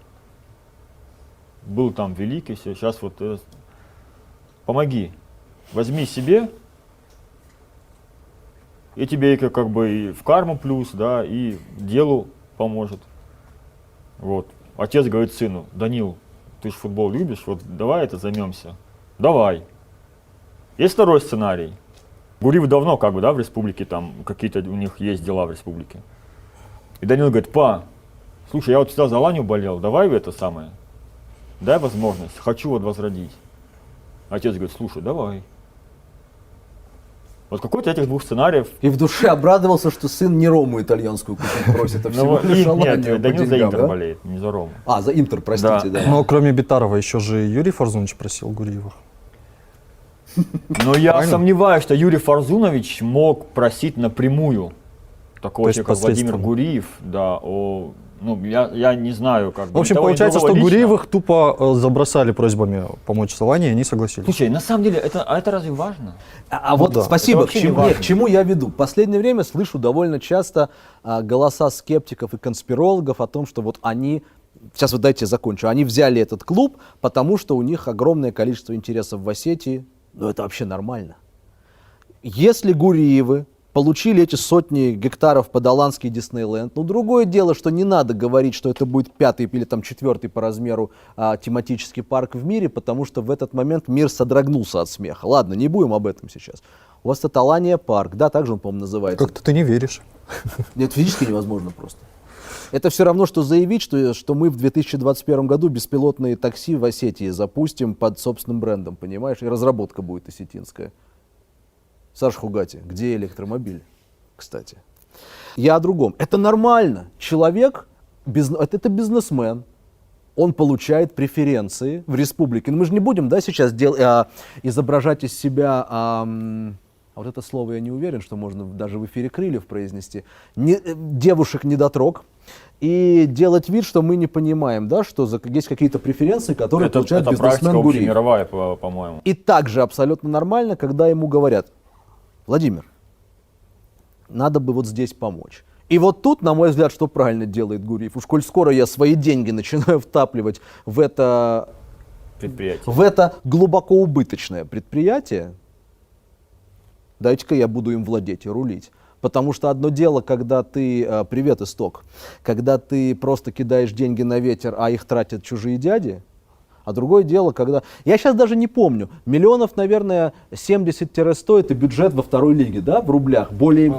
Speaker 3: Был там великий, сейчас вот помоги. Возьми себе, и тебе и как бы и в карму плюс, да, и делу поможет. Вот. Отец говорит сыну: Данил, ты же футбол любишь, вот давай это займемся. Давай. Есть второй сценарий. Гуриев давно как бы, да, в республике, там какие-то у них есть дела в республике. И Данил говорит: па, слушай, я вот всегда за Аланию болел, давай это самое, дай возможность, хочу вот возродить. Отец говорит: слушай, давай. Вот какой-то этих двух сценариев.
Speaker 1: И в душе обрадовался, что сын не Рому итальянскую купить просит, а всего
Speaker 3: Ну,
Speaker 1: лишь
Speaker 3: нет,
Speaker 1: Аланию по
Speaker 3: Данил за
Speaker 1: деньгам,
Speaker 3: Интер
Speaker 1: да?
Speaker 3: болеет, не за Рому.
Speaker 1: А, за Интер, простите, да.
Speaker 2: Но кроме Битарова еще же Юрий Фарзунович просил Гуриева.
Speaker 3: Но я
Speaker 2: Правильно?
Speaker 3: сомневаюсь, что Юрий Фарзунович мог просить напрямую такого
Speaker 2: То есть
Speaker 3: человека, как Владимир
Speaker 2: посредством.
Speaker 3: Гуриев, да, я не знаю, как бы.
Speaker 2: В общем,
Speaker 3: того и
Speaker 2: получается, что
Speaker 3: другого лично.
Speaker 2: Гуриевых тупо забросали просьбами помочь с Аланией, и они согласились.
Speaker 3: Слушай, на самом деле, это разве важно?
Speaker 1: А вот
Speaker 2: да.
Speaker 1: спасибо,
Speaker 3: Это
Speaker 1: к
Speaker 3: вообще не
Speaker 1: чему,
Speaker 3: важно.
Speaker 1: к чему я веду. В последнее время слышу довольно часто голоса скептиков и конспирологов о том, что вот они, сейчас вот дайте я закончу, они взяли этот клуб, потому что у них огромное количество интересов в Осетии. Ну это вообще нормально. Если Гуриевы получили эти сотни гектаров под Аланский Диснейленд, ну другое дело, что не надо говорить, что это будет 5-й или там 4-й по размеру тематический парк в мире, потому что в этот момент мир содрогнулся от смеха. Ладно, не будем об этом сейчас. У вас это Алания парк, да, так же он, по-моему, называется.
Speaker 2: Как-то ты не веришь.
Speaker 1: Нет, физически невозможно просто. Это все равно, что заявить, что мы в 2021 году беспилотные такси в Осетии запустим под собственным брендом, понимаешь? И разработка будет осетинская. Саша Хугати, где электромобиль, кстати? Я о другом. Это нормально. Человек, это бизнесмен, он получает преференции в республике. Но мы же не будем, да, сейчас изображать из себя... вот это слово я не уверен, что можно даже в эфире Крыльев произнести. Девушек-недотрог. И делать вид, что мы не понимаем, да, что есть какие-то преференции, которые получает
Speaker 3: это практика
Speaker 1: бизнесмен Гуриев.
Speaker 3: общемировая, по-моему.
Speaker 1: И также абсолютно нормально, когда ему говорят: Владимир, надо бы вот здесь помочь. И вот тут, на мой взгляд, что правильно делает Гуриев. Уж коль скоро я свои деньги начинаю втапливать в это глубоко убыточное предприятие, дайте-ка я буду им владеть и рулить. Потому что одно дело, когда ты, привет, Исток, когда ты просто кидаешь деньги на ветер, а их тратят чужие дяди, а другое дело, когда... Я сейчас даже не помню, миллионов, наверное, 70-100 это бюджет во второй лиге, да, в рублях, более...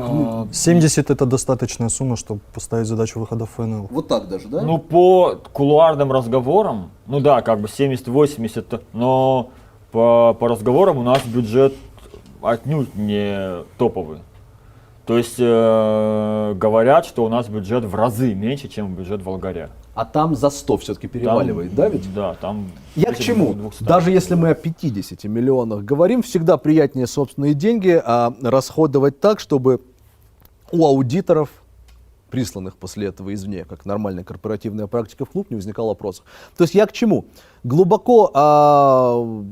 Speaker 2: 70 это достаточная сумма, чтобы поставить задачу выхода в ФНЛ.
Speaker 1: Вот так даже, да?
Speaker 3: Ну, по кулуарным разговорам, ну да, как бы 70-80, но по разговорам у нас бюджет отнюдь не топовый. То есть говорят, что у нас бюджет в разы меньше, чем бюджет Волгаря.
Speaker 1: А там за 100 все-таки переваливает, да ведь?
Speaker 3: Да, там...
Speaker 1: Я к чему?
Speaker 3: 200.
Speaker 1: Даже если мы о 50 миллионах говорим, всегда приятнее собственные деньги расходовать так, чтобы у аудиторов, присланных после этого извне, как нормальная корпоративная практика в клуб, не возникало вопросов. То есть я к чему? Глубоко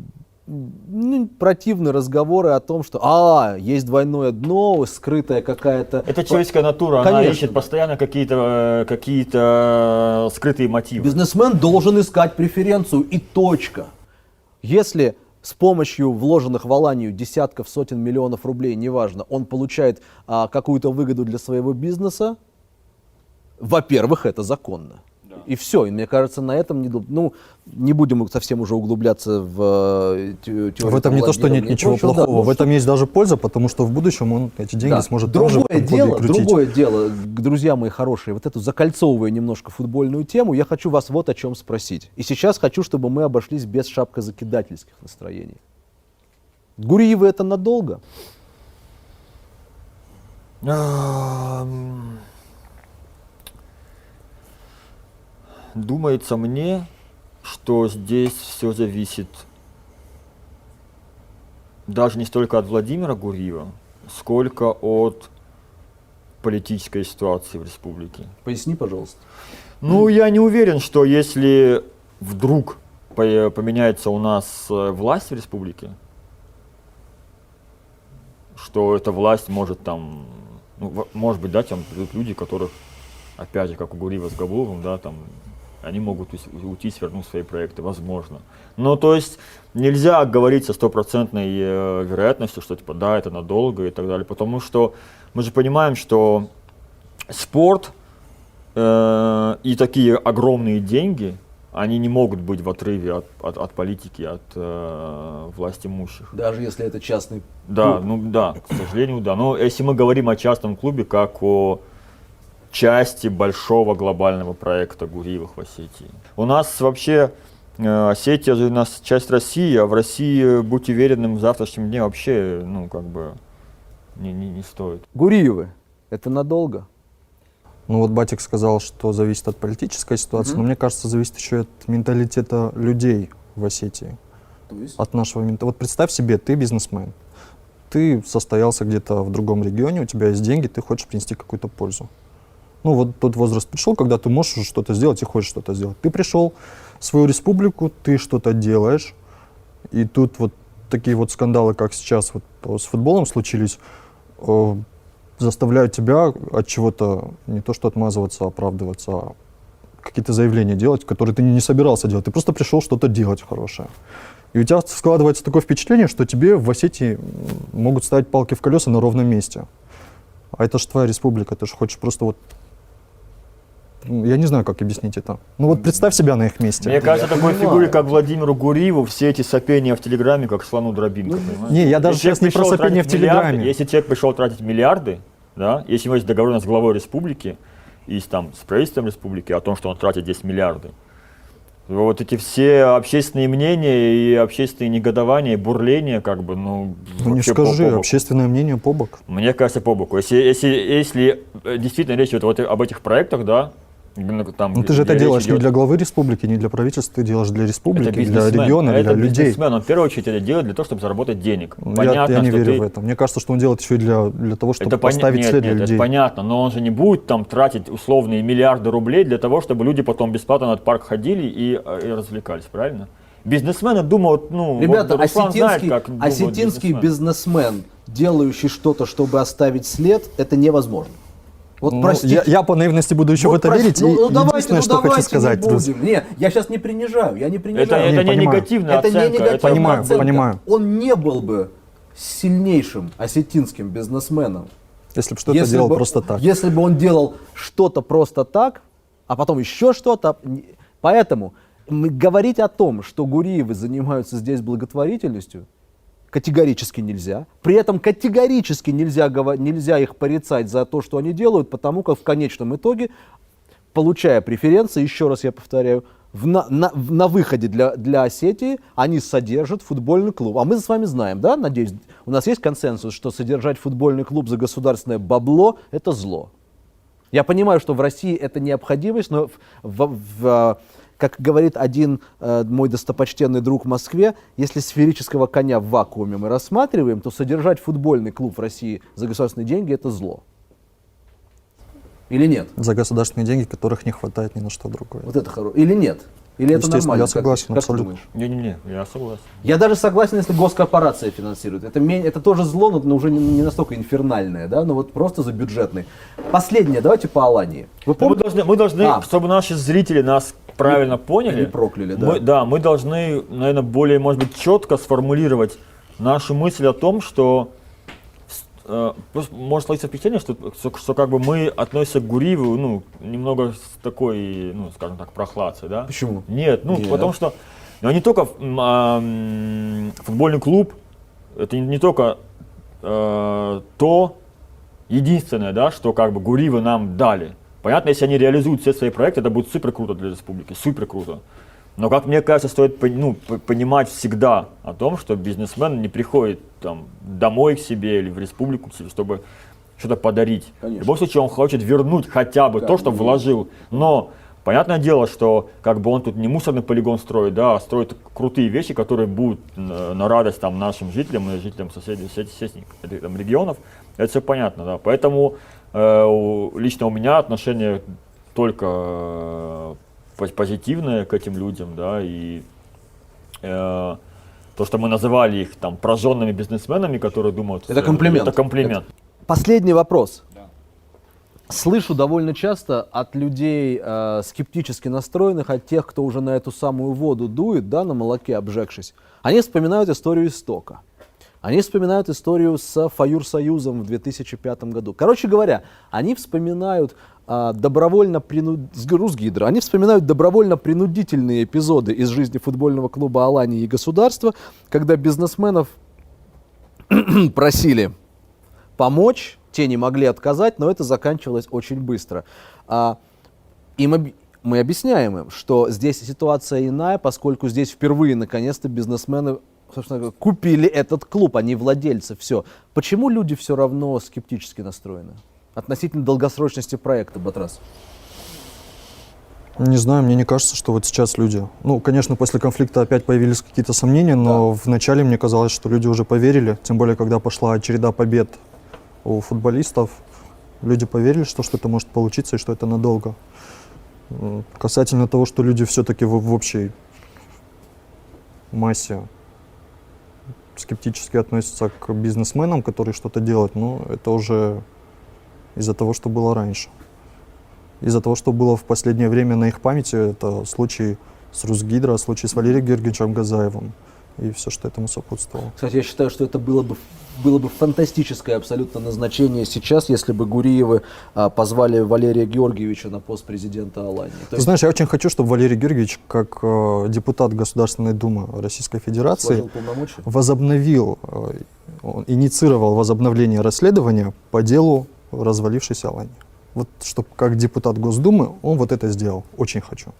Speaker 1: противны разговоры о том, что есть двойное дно, скрытая какая-то...
Speaker 3: Это человеческая натура, она
Speaker 1: Конечно,
Speaker 3: ищет
Speaker 1: да.
Speaker 3: постоянно какие-то скрытые мотивы.
Speaker 1: Бизнесмен должен искать преференцию и точка. Если с помощью вложенных в Аланию десятков, сотен миллионов рублей, неважно, он получает какую-то выгоду для своего бизнеса, во-первых, это законно. И все. И мне кажется, на этом не будем совсем уже углубляться в теорию.
Speaker 2: В этом не то, что нет ничего плохого, в этом есть даже польза, потому что в будущем он эти деньги сможет тоже
Speaker 1: Другое дело, друзья мои хорошие, вот эту закольцовывая немножко футбольную тему, я хочу вас вот о чем спросить. И сейчас хочу, чтобы мы обошлись без шапкозакидательских настроений. Гуриевы это надолго?
Speaker 3: Думается мне, что здесь все зависит даже не столько от Владимира Гуриева, сколько от политической ситуации в республике.
Speaker 1: Поясни, пожалуйста.
Speaker 3: Ну, я не уверен, что если вдруг поменяется у нас власть в республике, что эта власть может там, может быть, да, там придут люди, которых, опять же, как у Гуриева с Габуловым, да, там, они могут уйти, свернуть свои проекты, возможно. Но то есть нельзя говорить со стопроцентной вероятностью, что типа да, это надолго и так далее, потому что мы же понимаем, что спорт и такие огромные деньги, они не могут быть в отрыве от политики, от власть имущих.
Speaker 1: Даже если это частный
Speaker 3: Да,
Speaker 1: клуб.
Speaker 3: к сожалению, да. Но если мы говорим о частном клубе как о части большого глобального проекта Гуриевых в Осетии. У нас вообще Осетия же у нас часть России, а в России, будь уверенным, в завтрашнем дне вообще, не стоит.
Speaker 1: Гуриевы это надолго?
Speaker 2: Ну вот Батик сказал, что зависит от политической ситуации, но мне кажется, зависит еще и от менталитета людей в Осетии.
Speaker 1: То есть?
Speaker 2: От нашего менталитета. Вот представь себе, ты бизнесмен, ты состоялся где-то в другом регионе, у тебя есть деньги, ты хочешь принести какую-то пользу. Ну вот тот возраст пришел, когда ты можешь что-то сделать и хочешь что-то сделать. Ты пришел в свою республику, ты что-то делаешь, и тут вот такие вот скандалы, как сейчас вот с футболом случились, заставляют тебя от чего-то не то что отмазываться, оправдываться, а какие-то заявления делать, которые ты не собирался делать. Ты просто пришел что-то делать хорошее. И у тебя складывается такое впечатление, что тебе в Осетии могут ставить палки в колеса на ровном месте. А это же твоя республика, ты же хочешь просто вот... Я не знаю, как объяснить это. Ну вот представь себя на их месте.
Speaker 3: Мне кажется, такой
Speaker 1: понимаю.
Speaker 3: фигуре, как Владимиру Гуриеву, все эти сопения в Телеграме, как слону дробинка, понимаешь?
Speaker 2: Не, я даже
Speaker 3: Если
Speaker 2: сейчас не
Speaker 3: человек
Speaker 2: про
Speaker 3: пришел
Speaker 2: сопения в
Speaker 3: тратить миллиарды,
Speaker 2: Телеграме.
Speaker 3: Если человек пришел тратить миллиарды, да, если у него есть договоренность с главой республики и с правительством республики о том, что он тратит здесь миллиарды, вот эти все общественные мнения и общественные негодования, и бурления,
Speaker 2: Ну не
Speaker 3: вообще
Speaker 2: скажи,
Speaker 3: по боку.
Speaker 2: общественное мнение по бок.
Speaker 3: Мне кажется, по боку. Если действительно речь идет вот об этих проектах, да, там,
Speaker 2: Ну ты же
Speaker 3: где
Speaker 2: это делаешь
Speaker 3: речь
Speaker 2: не
Speaker 3: идет-
Speaker 2: для главы республики, не для правительства, ты делаешь для республики,
Speaker 3: это
Speaker 2: для
Speaker 3: бизнесмен,
Speaker 2: региона,
Speaker 3: это
Speaker 2: для людей.
Speaker 3: бизнесмен, он в первую очередь это делает для того, чтобы заработать денег.
Speaker 2: Я не
Speaker 3: что
Speaker 2: верю
Speaker 3: ты-
Speaker 2: в это. Мне кажется, что он делает еще и для того, чтобы
Speaker 3: Это
Speaker 2: поставить
Speaker 3: нет,
Speaker 2: след для
Speaker 3: нет,
Speaker 2: людей.
Speaker 3: это понятно, но он же не будет там тратить условные миллиарды рублей для того, чтобы люди потом бесплатно на этот парк ходили и развлекались, правильно? Бизнесмены думают,
Speaker 1: Ребята,
Speaker 3: вот Руслан знает,
Speaker 1: осетинский,
Speaker 3: как думают
Speaker 1: осетинский
Speaker 3: бизнесмены.
Speaker 1: бизнесмен, делающий что-то, чтобы оставить след, это невозможно. Вот
Speaker 2: Ну,
Speaker 1: простите.
Speaker 2: я по наивности буду еще
Speaker 1: Вот
Speaker 2: в это
Speaker 1: прости,
Speaker 2: верить. И
Speaker 1: давайте,
Speaker 2: единственное, что хочу
Speaker 1: давайте
Speaker 2: сказать.
Speaker 1: не будем. Не, я сейчас не принижаю, я не принижаю.
Speaker 3: Это не
Speaker 2: понимаю.
Speaker 3: негативная
Speaker 1: Это
Speaker 3: оценка.
Speaker 1: не негативная
Speaker 2: Понимаю,
Speaker 1: оценка.
Speaker 2: понимаю.
Speaker 1: Он не был бы сильнейшим осетинским бизнесменом,
Speaker 2: Если бы что-то делал просто так.
Speaker 1: если бы он делал что-то просто так, а потом еще что-то. Поэтому говорить о том, что Гуриевы занимаются здесь благотворительностью, категорически нельзя. При этом категорически нельзя их порицать за то, что они делают, потому как в конечном итоге, получая преференции, еще раз я повторяю, на выходе для Осетии они содержат футбольный клуб. А мы с вами знаем, да, надеюсь, у нас есть консенсус, что содержать футбольный клуб за государственное бабло – это зло. Я понимаю, что в России это необходимость, но как говорит один мой достопочтенный друг в Москве, если сферического коня в вакууме мы рассматриваем, то содержать футбольный клуб в России за государственные деньги – это зло. Или нет?
Speaker 2: За государственные деньги, которых не хватает ни на что другое.
Speaker 1: Вот это хорошо. Или нет? Или это
Speaker 2: Естественно,
Speaker 1: нормально?
Speaker 2: я согласен,
Speaker 1: как
Speaker 2: абсолютно.
Speaker 1: ты думаешь?
Speaker 3: Не-не-не, я согласен.
Speaker 1: Я даже согласен, если госкорпорация финансирует. Это тоже зло, но уже не настолько инфернальное, да, но вот просто за бюджетный. Последнее, давайте по Алании. Вы
Speaker 3: Ну,
Speaker 1: помните?
Speaker 3: мы должны, чтобы наши зрители нас правильно поняли,
Speaker 1: Не прокляли, да.
Speaker 3: мы должны, наверное, более, может быть, четко сформулировать нашу мысль о том, что может сложиться впечатление, что как бы мы относимся к Гуриеву, ну, немного с такой, ну, скажем так, прохладцей, да?
Speaker 1: Почему?
Speaker 3: Нет,
Speaker 1: Нет.
Speaker 3: потому что не только футбольный клуб, это не только то единственное, да, что как бы Гуриевы нам дали. Понятно, если они реализуют все свои проекты, это будет супер круто для республики, супер круто. Но, как мне кажется, стоит понимать всегда о том, что бизнесмен не приходит там, домой к себе или в республику к себе, чтобы что-то подарить.
Speaker 1: Конечно.
Speaker 3: В любом случае он хочет вернуть хотя бы то, что вложил. Но понятное дело, что как бы он тут не мусорный полигон строит, да, а строит крутые вещи, которые будут на радость там, нашим жителям и жителям соседних там, регионов. Это все понятно, да. Поэтому лично у меня отношение только позитивное к этим людям, да, и то, что мы называли их там прожженными бизнесменами, которые думают,
Speaker 1: Это комплимент.
Speaker 3: Это комплимент.
Speaker 1: Последний вопрос. Слышу довольно часто от людей скептически настроенных, от тех, кто уже на эту самую воду дует, да, на молоке обжегшись. Они вспоминают историю истока. Они вспоминают историю с Фаюрсоюзом в 2005 году. Короче говоря, они вспоминают с Русгидро, они вспоминают добровольно-принудительные эпизоды из жизни футбольного клуба Алании и государства, когда бизнесменов просили помочь, те не могли отказать, но это заканчивалось очень быстро. Мы объясняем им, что здесь ситуация иная, поскольку здесь впервые, наконец-то, бизнесмены, собственно говоря, купили этот клуб, они владельцы, все. Почему люди все равно скептически настроены относительно долгосрочности проекта, Батрас?
Speaker 2: Не знаю, мне не кажется, что вот сейчас люди... Ну, конечно, после конфликта опять появились какие-то сомнения, но вначале мне казалось, что люди уже поверили, тем более, когда пошла череда побед у футболистов, люди поверили, что что-то может получиться и что это надолго. Касательно того, что люди все-таки в общей массе скептически относятся к бизнесменам, которые что-то делают, ну, это уже из-за того, что было раньше. Из-за того, что было в последнее время на их памяти, это случай с Русгидро, случай с Валерием Георгиевичем Газаевым и все, что этому сопутствовало.
Speaker 1: Кстати, я считаю, что это было бы фантастическое абсолютно назначение сейчас, если бы Гуриевы позвали Валерия Георгиевича на пост президента Алании.
Speaker 2: Ты знаешь, я очень хочу, чтобы Валерий Георгиевич, как депутат Государственной Думы Российской Федерации, возобновил, инициировал возобновление расследования по делу развалившейся Алании. Вот чтобы как депутат Госдумы он вот это сделал. Очень хочу.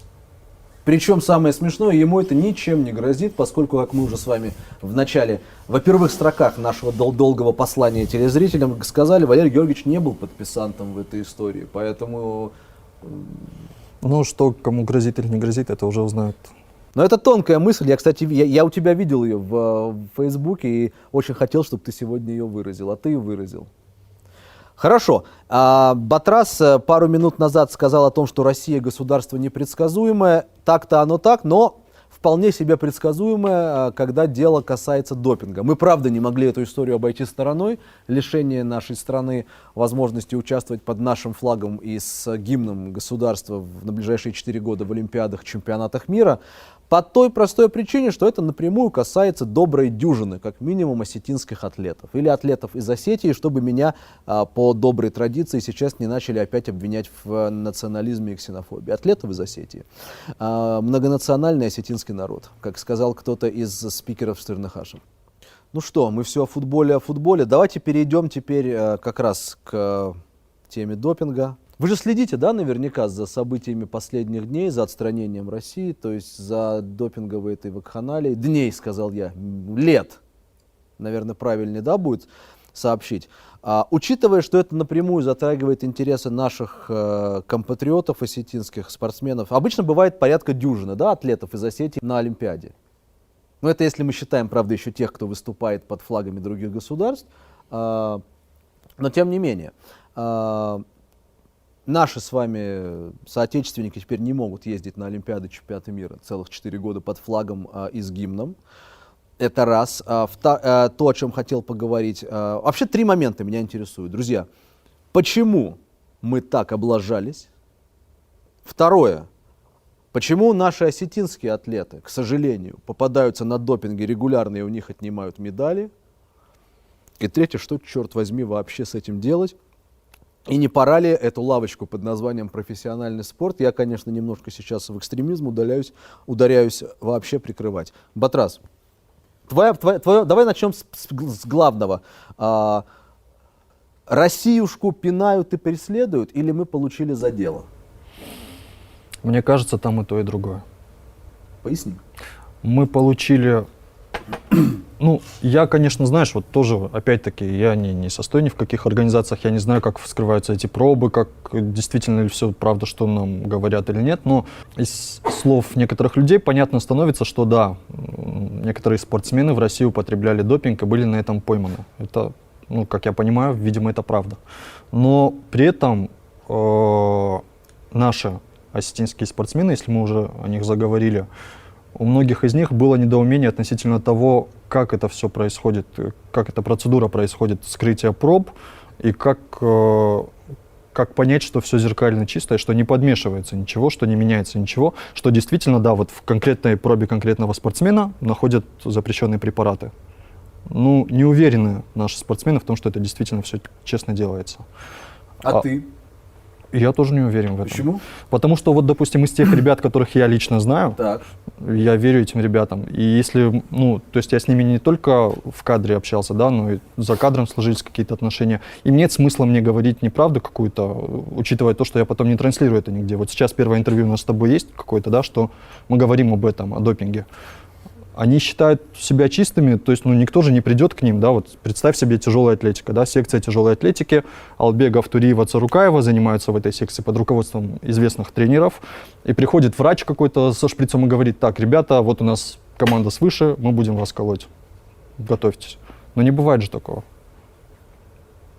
Speaker 1: Причем самое смешное, ему это ничем не грозит, поскольку, как мы уже с вами в начале, во первых строках нашего долгого послания телезрителям сказали, Валерий Георгиевич не был подписантом в этой истории, поэтому...
Speaker 2: Ну, что кому грозит или не грозит, это уже узнают.
Speaker 1: Но это тонкая мысль. Я, кстати, я у тебя видел ее в Фейсбуке и очень хотел, чтобы ты сегодня ее выразил, а ты ее выразил. Хорошо. Батрас пару минут назад сказал о том, что Россия государство непредсказуемое. Так-то оно так, но вполне себе предсказуемое, когда дело касается допинга. Мы, правда, не могли эту историю обойти стороной. Лишение нашей страны возможности участвовать под нашим флагом и с гимном государства на ближайшие 4 года в Олимпиадах, чемпионатах мира. По той простой причине, что это напрямую касается доброй дюжины, как минимум, осетинских атлетов. Или атлетов из Осетии, чтобы меня по доброй традиции сейчас не начали опять обвинять в национализме и ксенофобии. Атлетов из Осетии. Многонациональный осетинский народ, как сказал кто-то из спикеров Стернахаша. Ну что, мы все о футболе. Давайте перейдем теперь как раз к теме допинга. Вы же следите, да, наверняка за событиями последних дней, за отстранением России, то есть за допинговой этой вакханалией. Дней, сказал я, лет. Наверное, правильнее, да, будет сообщить. Учитывая, что это напрямую затрагивает интересы наших компатриотов осетинских спортсменов, обычно бывает порядка дюжины, да, атлетов из Осетии на Олимпиаде. Но это если мы считаем, правда, еще тех, кто выступает под флагами других государств. Но тем не менее, наши с вами соотечественники теперь не могут ездить на Олимпиады, чемпионаты мира целых 4 года под флагом и с гимном. Это раз. То, о чем хотел поговорить. Вообще 3 момента меня интересуют. Друзья, почему мы так облажались? Второе. Почему наши осетинские атлеты, к сожалению, попадаются на допинге регулярно и у них отнимают медали? И третье, что, черт возьми, вообще с этим делать? И не пора ли эту лавочку под названием профессиональный спорт, я, конечно, немножко сейчас в экстремизм ударяюсь вообще прикрывать? Батрас, давай начнем с главного. Россиюшку пинают и преследуют, или мы получили за дело?
Speaker 2: Мне кажется, там и то, и другое.
Speaker 1: Поясни.
Speaker 2: Мы получили... Ну, я, конечно, знаешь, вот тоже, опять-таки, я не состою ни в каких организациях, я не знаю, как вскрываются эти пробы, как действительно ли все правда, что нам говорят или нет, но из слов некоторых людей понятно становится, что да, некоторые спортсмены в России употребляли допинг и были на этом пойманы. Это, ну, как я понимаю, видимо, это правда. Но при этом наши осетинские спортсмены, если мы уже о них заговорили, у многих из них было недоумение относительно того, как это все происходит, как эта процедура происходит, вскрытие проб, и как понять, что все зеркально чистое, что не подмешивается ничего, что не меняется ничего, что действительно, да, вот в конкретной пробе конкретного спортсмена находят запрещенные препараты. Ну, не уверены наши спортсмены в том, что это действительно все честно делается.
Speaker 1: А ты?
Speaker 2: Я тоже не уверен в этом.
Speaker 1: Почему?
Speaker 2: Потому что вот, допустим, из тех ребят, которых я лично знаю,
Speaker 1: Так.
Speaker 2: я верю этим ребятам. И если, ну, то есть я с ними не только в кадре общался, да, но и за кадром сложились какие-то отношения. И нет смысла мне говорить неправду какую-то, учитывая то, что я потом не транслирую это нигде. Вот сейчас первое интервью у нас с тобой есть какое-то, да, что мы говорим об этом, о допинге. Они считают себя чистыми, то есть, ну, никто же не придет к ним, да, вот представь себе тяжелая атлетика, да, секция тяжелой атлетики, Албегов, Туриева, Царукаева занимаются в этой секции под руководством известных тренеров, и приходит врач какой-то со шприцом и говорит: так, ребята, вот у нас команда свыше, мы будем вас колоть, готовьтесь. Но не бывает же такого.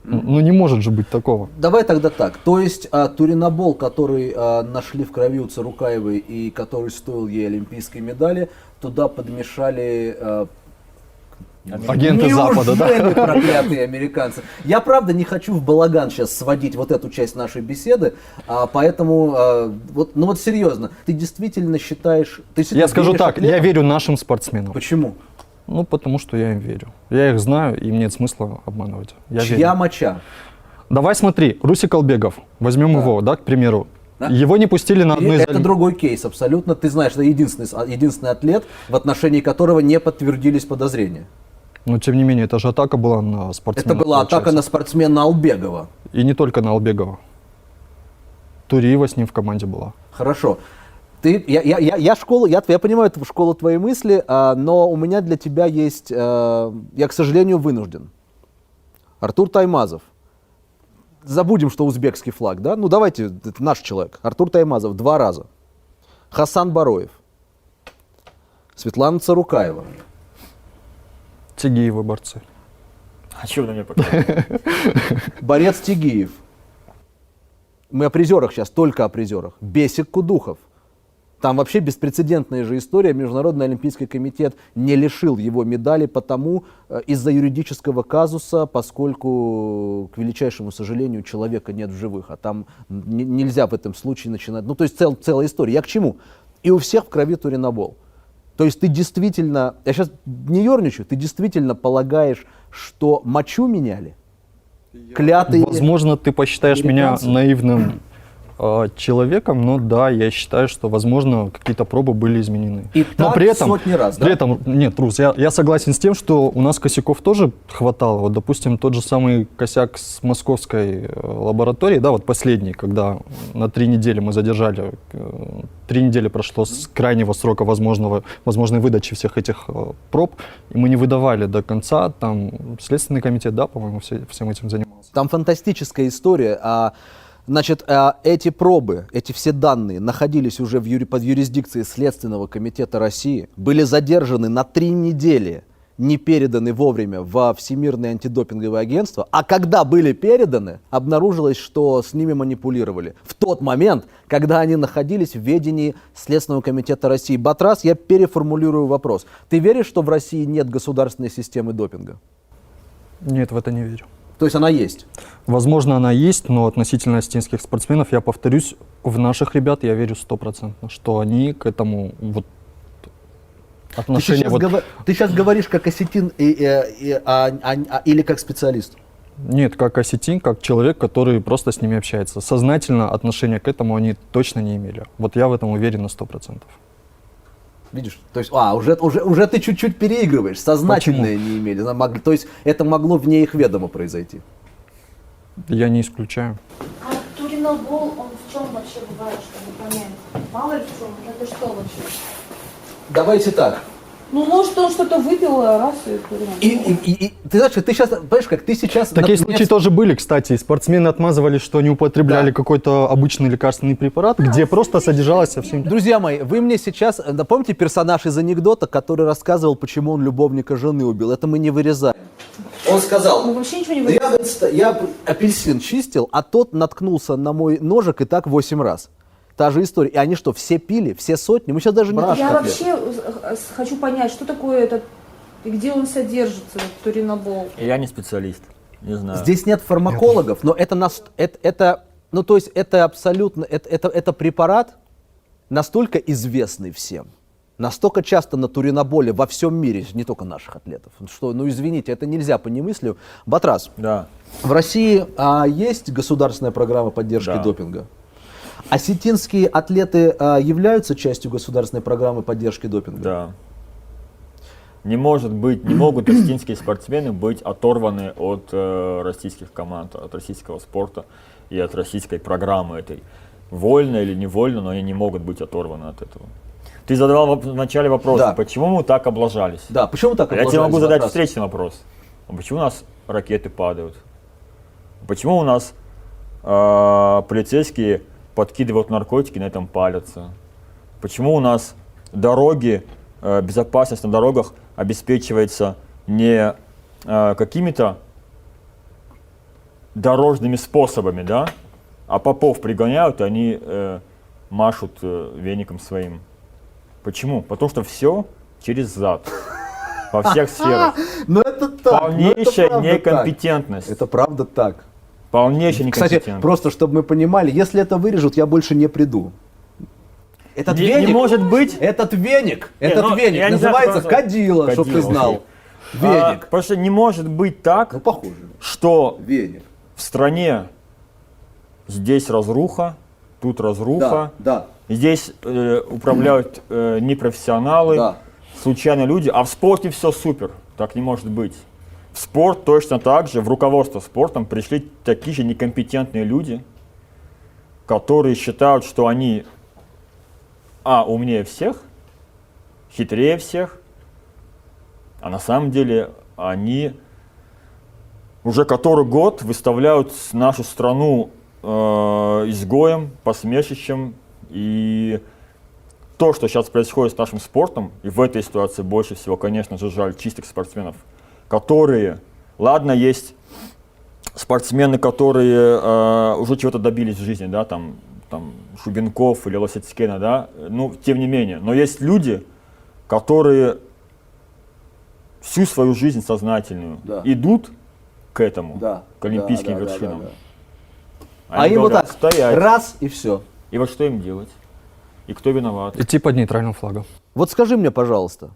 Speaker 2: Ну, не может же быть такого.
Speaker 1: Давай тогда так. То есть туринобол, который нашли в крови у Царукаевой и который стоил ей олимпийской медали, туда подмешали
Speaker 2: Агенты Запада, да?
Speaker 1: Неужели проклятые американцы? Я правда не хочу в балаган сейчас сводить вот эту часть нашей беседы, поэтому вот серьезно, ты действительно считаешь...
Speaker 2: Я скажу так, я верю нашим спортсменам.
Speaker 1: Почему?
Speaker 2: Ну, потому что я им верю. Я их знаю, и нет смысла обманывать. Я
Speaker 1: Чья
Speaker 2: верю.
Speaker 1: моча?
Speaker 2: Давай смотри, Русик Албегов, возьмем его, да, к примеру.
Speaker 1: Да?
Speaker 2: Его не пустили на одну из
Speaker 1: Это другой кейс абсолютно. Ты знаешь, это единственный атлет, в отношении которого не подтвердились подозрения.
Speaker 2: Но тем не менее, это же атака была на спортсмена.
Speaker 1: Это была атака на спортсмена Албегова.
Speaker 2: И не только на Албегова. Туриева с ним в команде была.
Speaker 1: Хорошо. Я понимаю школу твоей мысли, но у меня для тебя есть, я, к сожалению, вынужден. Артур Таймазов. Забудем, что узбекский флаг, да? Ну давайте, это наш человек. Артур Таймазов 2 раза. Хасан Бароев. Светлана Царукаева.
Speaker 2: Тигиевы борцы.
Speaker 3: А что вы на меня показываете?
Speaker 1: Борец Тигиев. Мы о призерах сейчас, только о призерах. Бесик Кудухов. Там вообще беспрецедентная же история. Международный олимпийский комитет не лишил его медали из-за юридического казуса, поскольку, к величайшему сожалению, человека нет в живых. А там нельзя в этом случае начинать. Ну, то есть целая история. Я к чему? И у всех в крови туринобол. То есть ты действительно, я сейчас не ерничаю, ты действительно полагаешь, что мочу меняли? Клятые
Speaker 2: Возможно, ты посчитаешь меня
Speaker 1: американцы.
Speaker 2: наивным человеком, но да, я считаю, что, возможно, какие-то пробы были изменены.
Speaker 1: И
Speaker 2: но
Speaker 1: так
Speaker 2: при этом,
Speaker 1: сотни раз, да?
Speaker 2: При этом, нет, Рус, я согласен с тем, что у нас косяков тоже хватало. Вот, допустим, тот же самый косяк с московской лабораторией, да, вот последний, когда на 3 недели мы задержали, 3 недели прошло с крайнего срока возможной выдачи всех этих проб, и мы не выдавали до конца, там Следственный комитет, да, по-моему, всем этим занимался.
Speaker 1: Там фантастическая история. Значит, эти пробы, эти все данные находились уже под юрисдикцией Следственного комитета России, были задержаны на 3 недели, не переданы вовремя во Всемирное антидопинговое агентство, а когда были переданы, обнаружилось, что с ними манипулировали. В тот момент, когда они находились в ведении Следственного комитета России. Батрас, я переформулирую вопрос. Ты веришь, что в России нет государственной системы допинга?
Speaker 2: Нет, в это не верю.
Speaker 1: То есть она есть?
Speaker 2: Возможно, она есть, но относительно осетинских спортсменов, я повторюсь, в наших ребят я верю 100%, что они к этому вот отношение...
Speaker 1: Ты сейчас говоришь как осетин или как специалист?
Speaker 2: Нет, как осетин, как человек, который просто с ними общается. Сознательно отношение к этому они точно не имели. Вот я в этом уверен на 100%.
Speaker 1: Видишь? То есть, уже ты чуть-чуть переигрываешь. Сознательные не имели. То есть это могло вне их ведома произойти.
Speaker 2: Я не исключаю.
Speaker 4: А туринобол, он в чем вообще бывает, чтобы понять? Мало ли в чем? Это что вообще?
Speaker 1: Давайте так.
Speaker 4: Ну, может, он что-то выпил, раз и туринобол.
Speaker 1: И ты знаешь, ты сейчас, понимаешь, как ты сейчас...
Speaker 2: Такие случаи тоже были, кстати. И спортсмены отмазывались, что они употребляли какой-то обычный лекарственный препарат, где просто содержалось совсем...
Speaker 1: Друзья мои, вы мне сейчас... Напомните персонаж из анекдота, который рассказывал, почему он любовника жены убил? Это мы не вырезаем. Он сказал,
Speaker 4: Мы вообще ничего не вырезаем.
Speaker 1: я апельсин чистил, а тот наткнулся на мой ножик и так 8 раз. Та же история. И они что, все пили? Все сотни? Мы сейчас даже не
Speaker 4: Я вообще хочу понять, что такое этот, и где он содержится, этот туринобол.
Speaker 3: Я не специалист, не знаю.
Speaker 1: Здесь нет фармакологов, но это абсолютно, это препарат настолько известный всем, настолько часто на туриноболе во всем мире, не только наших атлетов, что, извините, это нельзя по немыслию. Батрас,
Speaker 3: Да.
Speaker 1: в России есть государственная программа поддержки допинга? Осетинские атлеты являются частью государственной программы поддержки допинга?
Speaker 3: Да. Не могут осетинские спортсмены быть оторваны от российских команд, от российского спорта и от российской программы этой. Вольно или невольно, но они не могут быть оторваны от этого. Ты задавал в начале вопрос, почему мы так облажались?
Speaker 1: Да, почему так облажались?
Speaker 3: Я тебе могу задать встречный вопрос. А почему у нас ракеты падают? Почему у нас полицейские подкидывают наркотики, на этом палятся? Почему у нас дороги, безопасность на дорогах обеспечивается не какими-то дорожными способами, да? А попов пригоняют, и они машут веником своим. Почему? Потому что все через зад. Во всех сферах.
Speaker 1: Но это так.
Speaker 3: Полнейшая некомпетентность.
Speaker 1: Это правда так.
Speaker 3: Полнейшая некомпетентность.
Speaker 1: Кстати, просто чтобы мы понимали, если это вырежут, я больше не приду. Этот веник,
Speaker 3: не может быть.
Speaker 1: Этот веник
Speaker 3: я не знаю,
Speaker 1: называется
Speaker 3: просто-
Speaker 1: кадила, чтобы ты знал. Веник.
Speaker 3: Потому что не может быть так,
Speaker 1: Похоже.
Speaker 3: что
Speaker 1: Веник.
Speaker 3: в стране здесь разруха, тут разруха,
Speaker 1: Да.
Speaker 3: здесь управляют непрофессионалы,
Speaker 1: Да.
Speaker 3: случайные люди, а в спорте все супер. Так не может быть. В спорт точно так же, в руководство спортом пришли такие же некомпетентные люди, которые считают, что они умнее всех, хитрее всех, а на самом деле они уже который год выставляют нашу страну изгоем, посмешищем. И то, что сейчас происходит с нашим спортом, и в этой ситуации больше всего, конечно же, жаль чистых спортсменов, которые, ладно, есть спортсмены, которые уже чего-то добились в жизни, да, там Шубенков или Лосицкена, да, тем не менее. Но есть люди, которые всю свою жизнь сознательную идут к этому, к олимпийским вершинам.
Speaker 1: А им вот так,
Speaker 3: стоять.
Speaker 1: раз и все.
Speaker 3: И вот что им делать? И кто виноват?
Speaker 2: Идти под нейтральным флагом.
Speaker 1: Вот скажи мне, пожалуйста,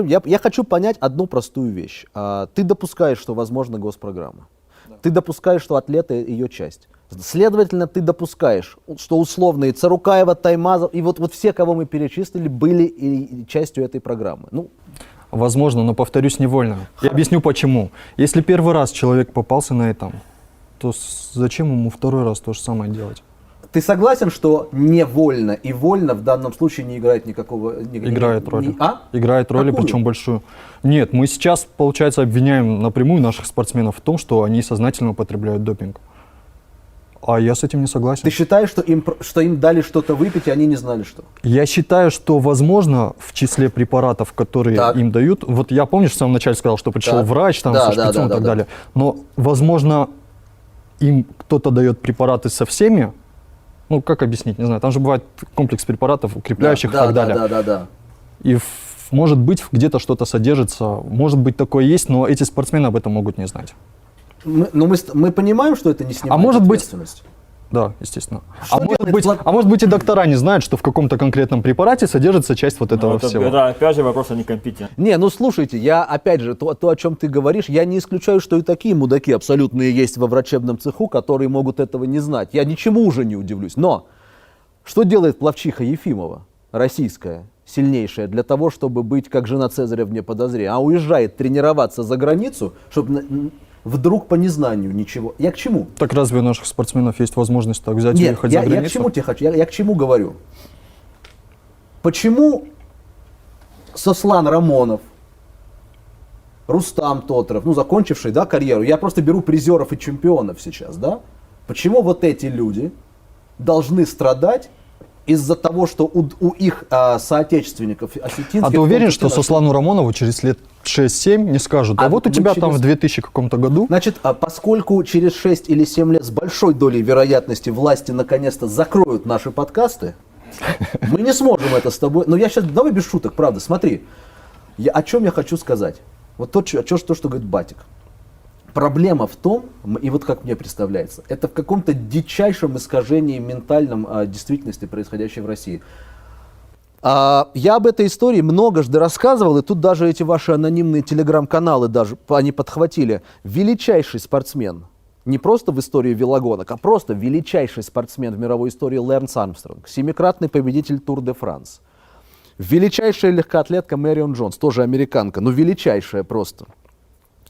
Speaker 1: я хочу понять одну простую вещь. Ты допускаешь, что возможна госпрограмма. Ты допускаешь, что атлеты ее часть. Следовательно, ты допускаешь, что условные Царукаева, Таймазов и вот все, кого мы перечислили, были и частью этой программы. Ну,
Speaker 2: Возможно, но повторюсь невольно. Я объясню почему. Если первый раз человек попался на этом, то зачем ему второй раз то же самое делать?
Speaker 1: ты согласен, что невольно и вольно в данном случае не играет никакого...
Speaker 2: Играет роль.
Speaker 1: А?
Speaker 2: Играет роль, и
Speaker 1: Какую?
Speaker 2: причем большую. Нет, мы сейчас, получается, обвиняем напрямую наших спортсменов в том, что они сознательно употребляют допинг. А я с этим не согласен.
Speaker 1: Ты считаешь, что им дали что-то выпить, и они не знали, что?
Speaker 2: Я считаю, что, возможно, в числе препаратов, которые
Speaker 1: Так.
Speaker 2: им дают, вот я, помнишь, в самом начале сказал, что пришел
Speaker 1: Так.
Speaker 2: врач там,
Speaker 1: Да,
Speaker 2: со
Speaker 1: да,
Speaker 2: шприцом
Speaker 1: да,
Speaker 2: и так
Speaker 1: да,
Speaker 2: далее, но, возможно, им кто-то дает препараты со всеми, ну, как объяснить, не знаю, там же бывает комплекс препаратов, укрепляющих
Speaker 1: да,
Speaker 2: и так
Speaker 1: да,
Speaker 2: далее.
Speaker 1: да.
Speaker 2: И может быть, где-то что-то содержится, может быть, такое есть, но эти спортсмены об этом могут не знать.
Speaker 1: Мы понимаем, что это не снимает
Speaker 2: может быть,
Speaker 1: ответственность.
Speaker 2: Да, естественно.
Speaker 1: Что делает
Speaker 2: А может быть и доктора не знают, что в каком-то конкретном препарате содержится часть вот этого всего.
Speaker 3: Это опять же вопрос о некомпетентности.
Speaker 1: Не, ну слушайте, я опять же, то, о чем ты говоришь, я не исключаю, что и такие мудаки абсолютные есть во врачебном цеху, которые могут этого не знать. Я ничему уже не удивлюсь. Но что делает пловчиха Ефимова, российская, сильнейшая, для того, чтобы быть как жена Цезаря вне подозрения? А уезжает тренироваться за границу, чтобы вдруг по незнанию ничего. Я к чему?
Speaker 2: Так разве у наших спортсменов есть возможность так взять и
Speaker 1: Нет,
Speaker 2: уехать
Speaker 1: я
Speaker 2: за
Speaker 1: к
Speaker 2: границу?
Speaker 1: чему тебе хочу? Я к чему говорю? Почему Сослан Рамонов, Рустам Тотров, ну, закончивший, да, карьеру, я просто беру призеров и чемпионов сейчас, да? Почему вот эти люди должны страдать из-за того, что у их соотечественников осетинских...
Speaker 2: А ты уверен, что
Speaker 1: Сослан
Speaker 2: Сослану Рамонову через лет 6-7 не скажут, а вот у
Speaker 1: мы
Speaker 2: тебя там
Speaker 1: через-
Speaker 2: в 2000 каком-то году...
Speaker 1: Значит, поскольку через 6 или 7 лет с большой долей вероятности власти наконец-то закроют наши подкасты, мы не сможем это с тобой... Но я сейчас... Давай без шуток, правда, смотри. О чем я хочу сказать? Вот то, что говорит Батик. Проблема в том, и вот как мне представляется, это в каком-то дичайшем искажении ментальном действительности, происходящей в России. Я об этой истории многожды рассказывал, и тут даже эти ваши анонимные телеграм-каналы даже, они подхватили. Величайший спортсмен, не просто в истории велогонок, а просто величайший спортсмен в мировой истории Лэнс Армстронг, семикратный победитель Тур де Франс. Величайшая легкоатлетка Мэрион Джонс, тоже американка, но величайшая просто.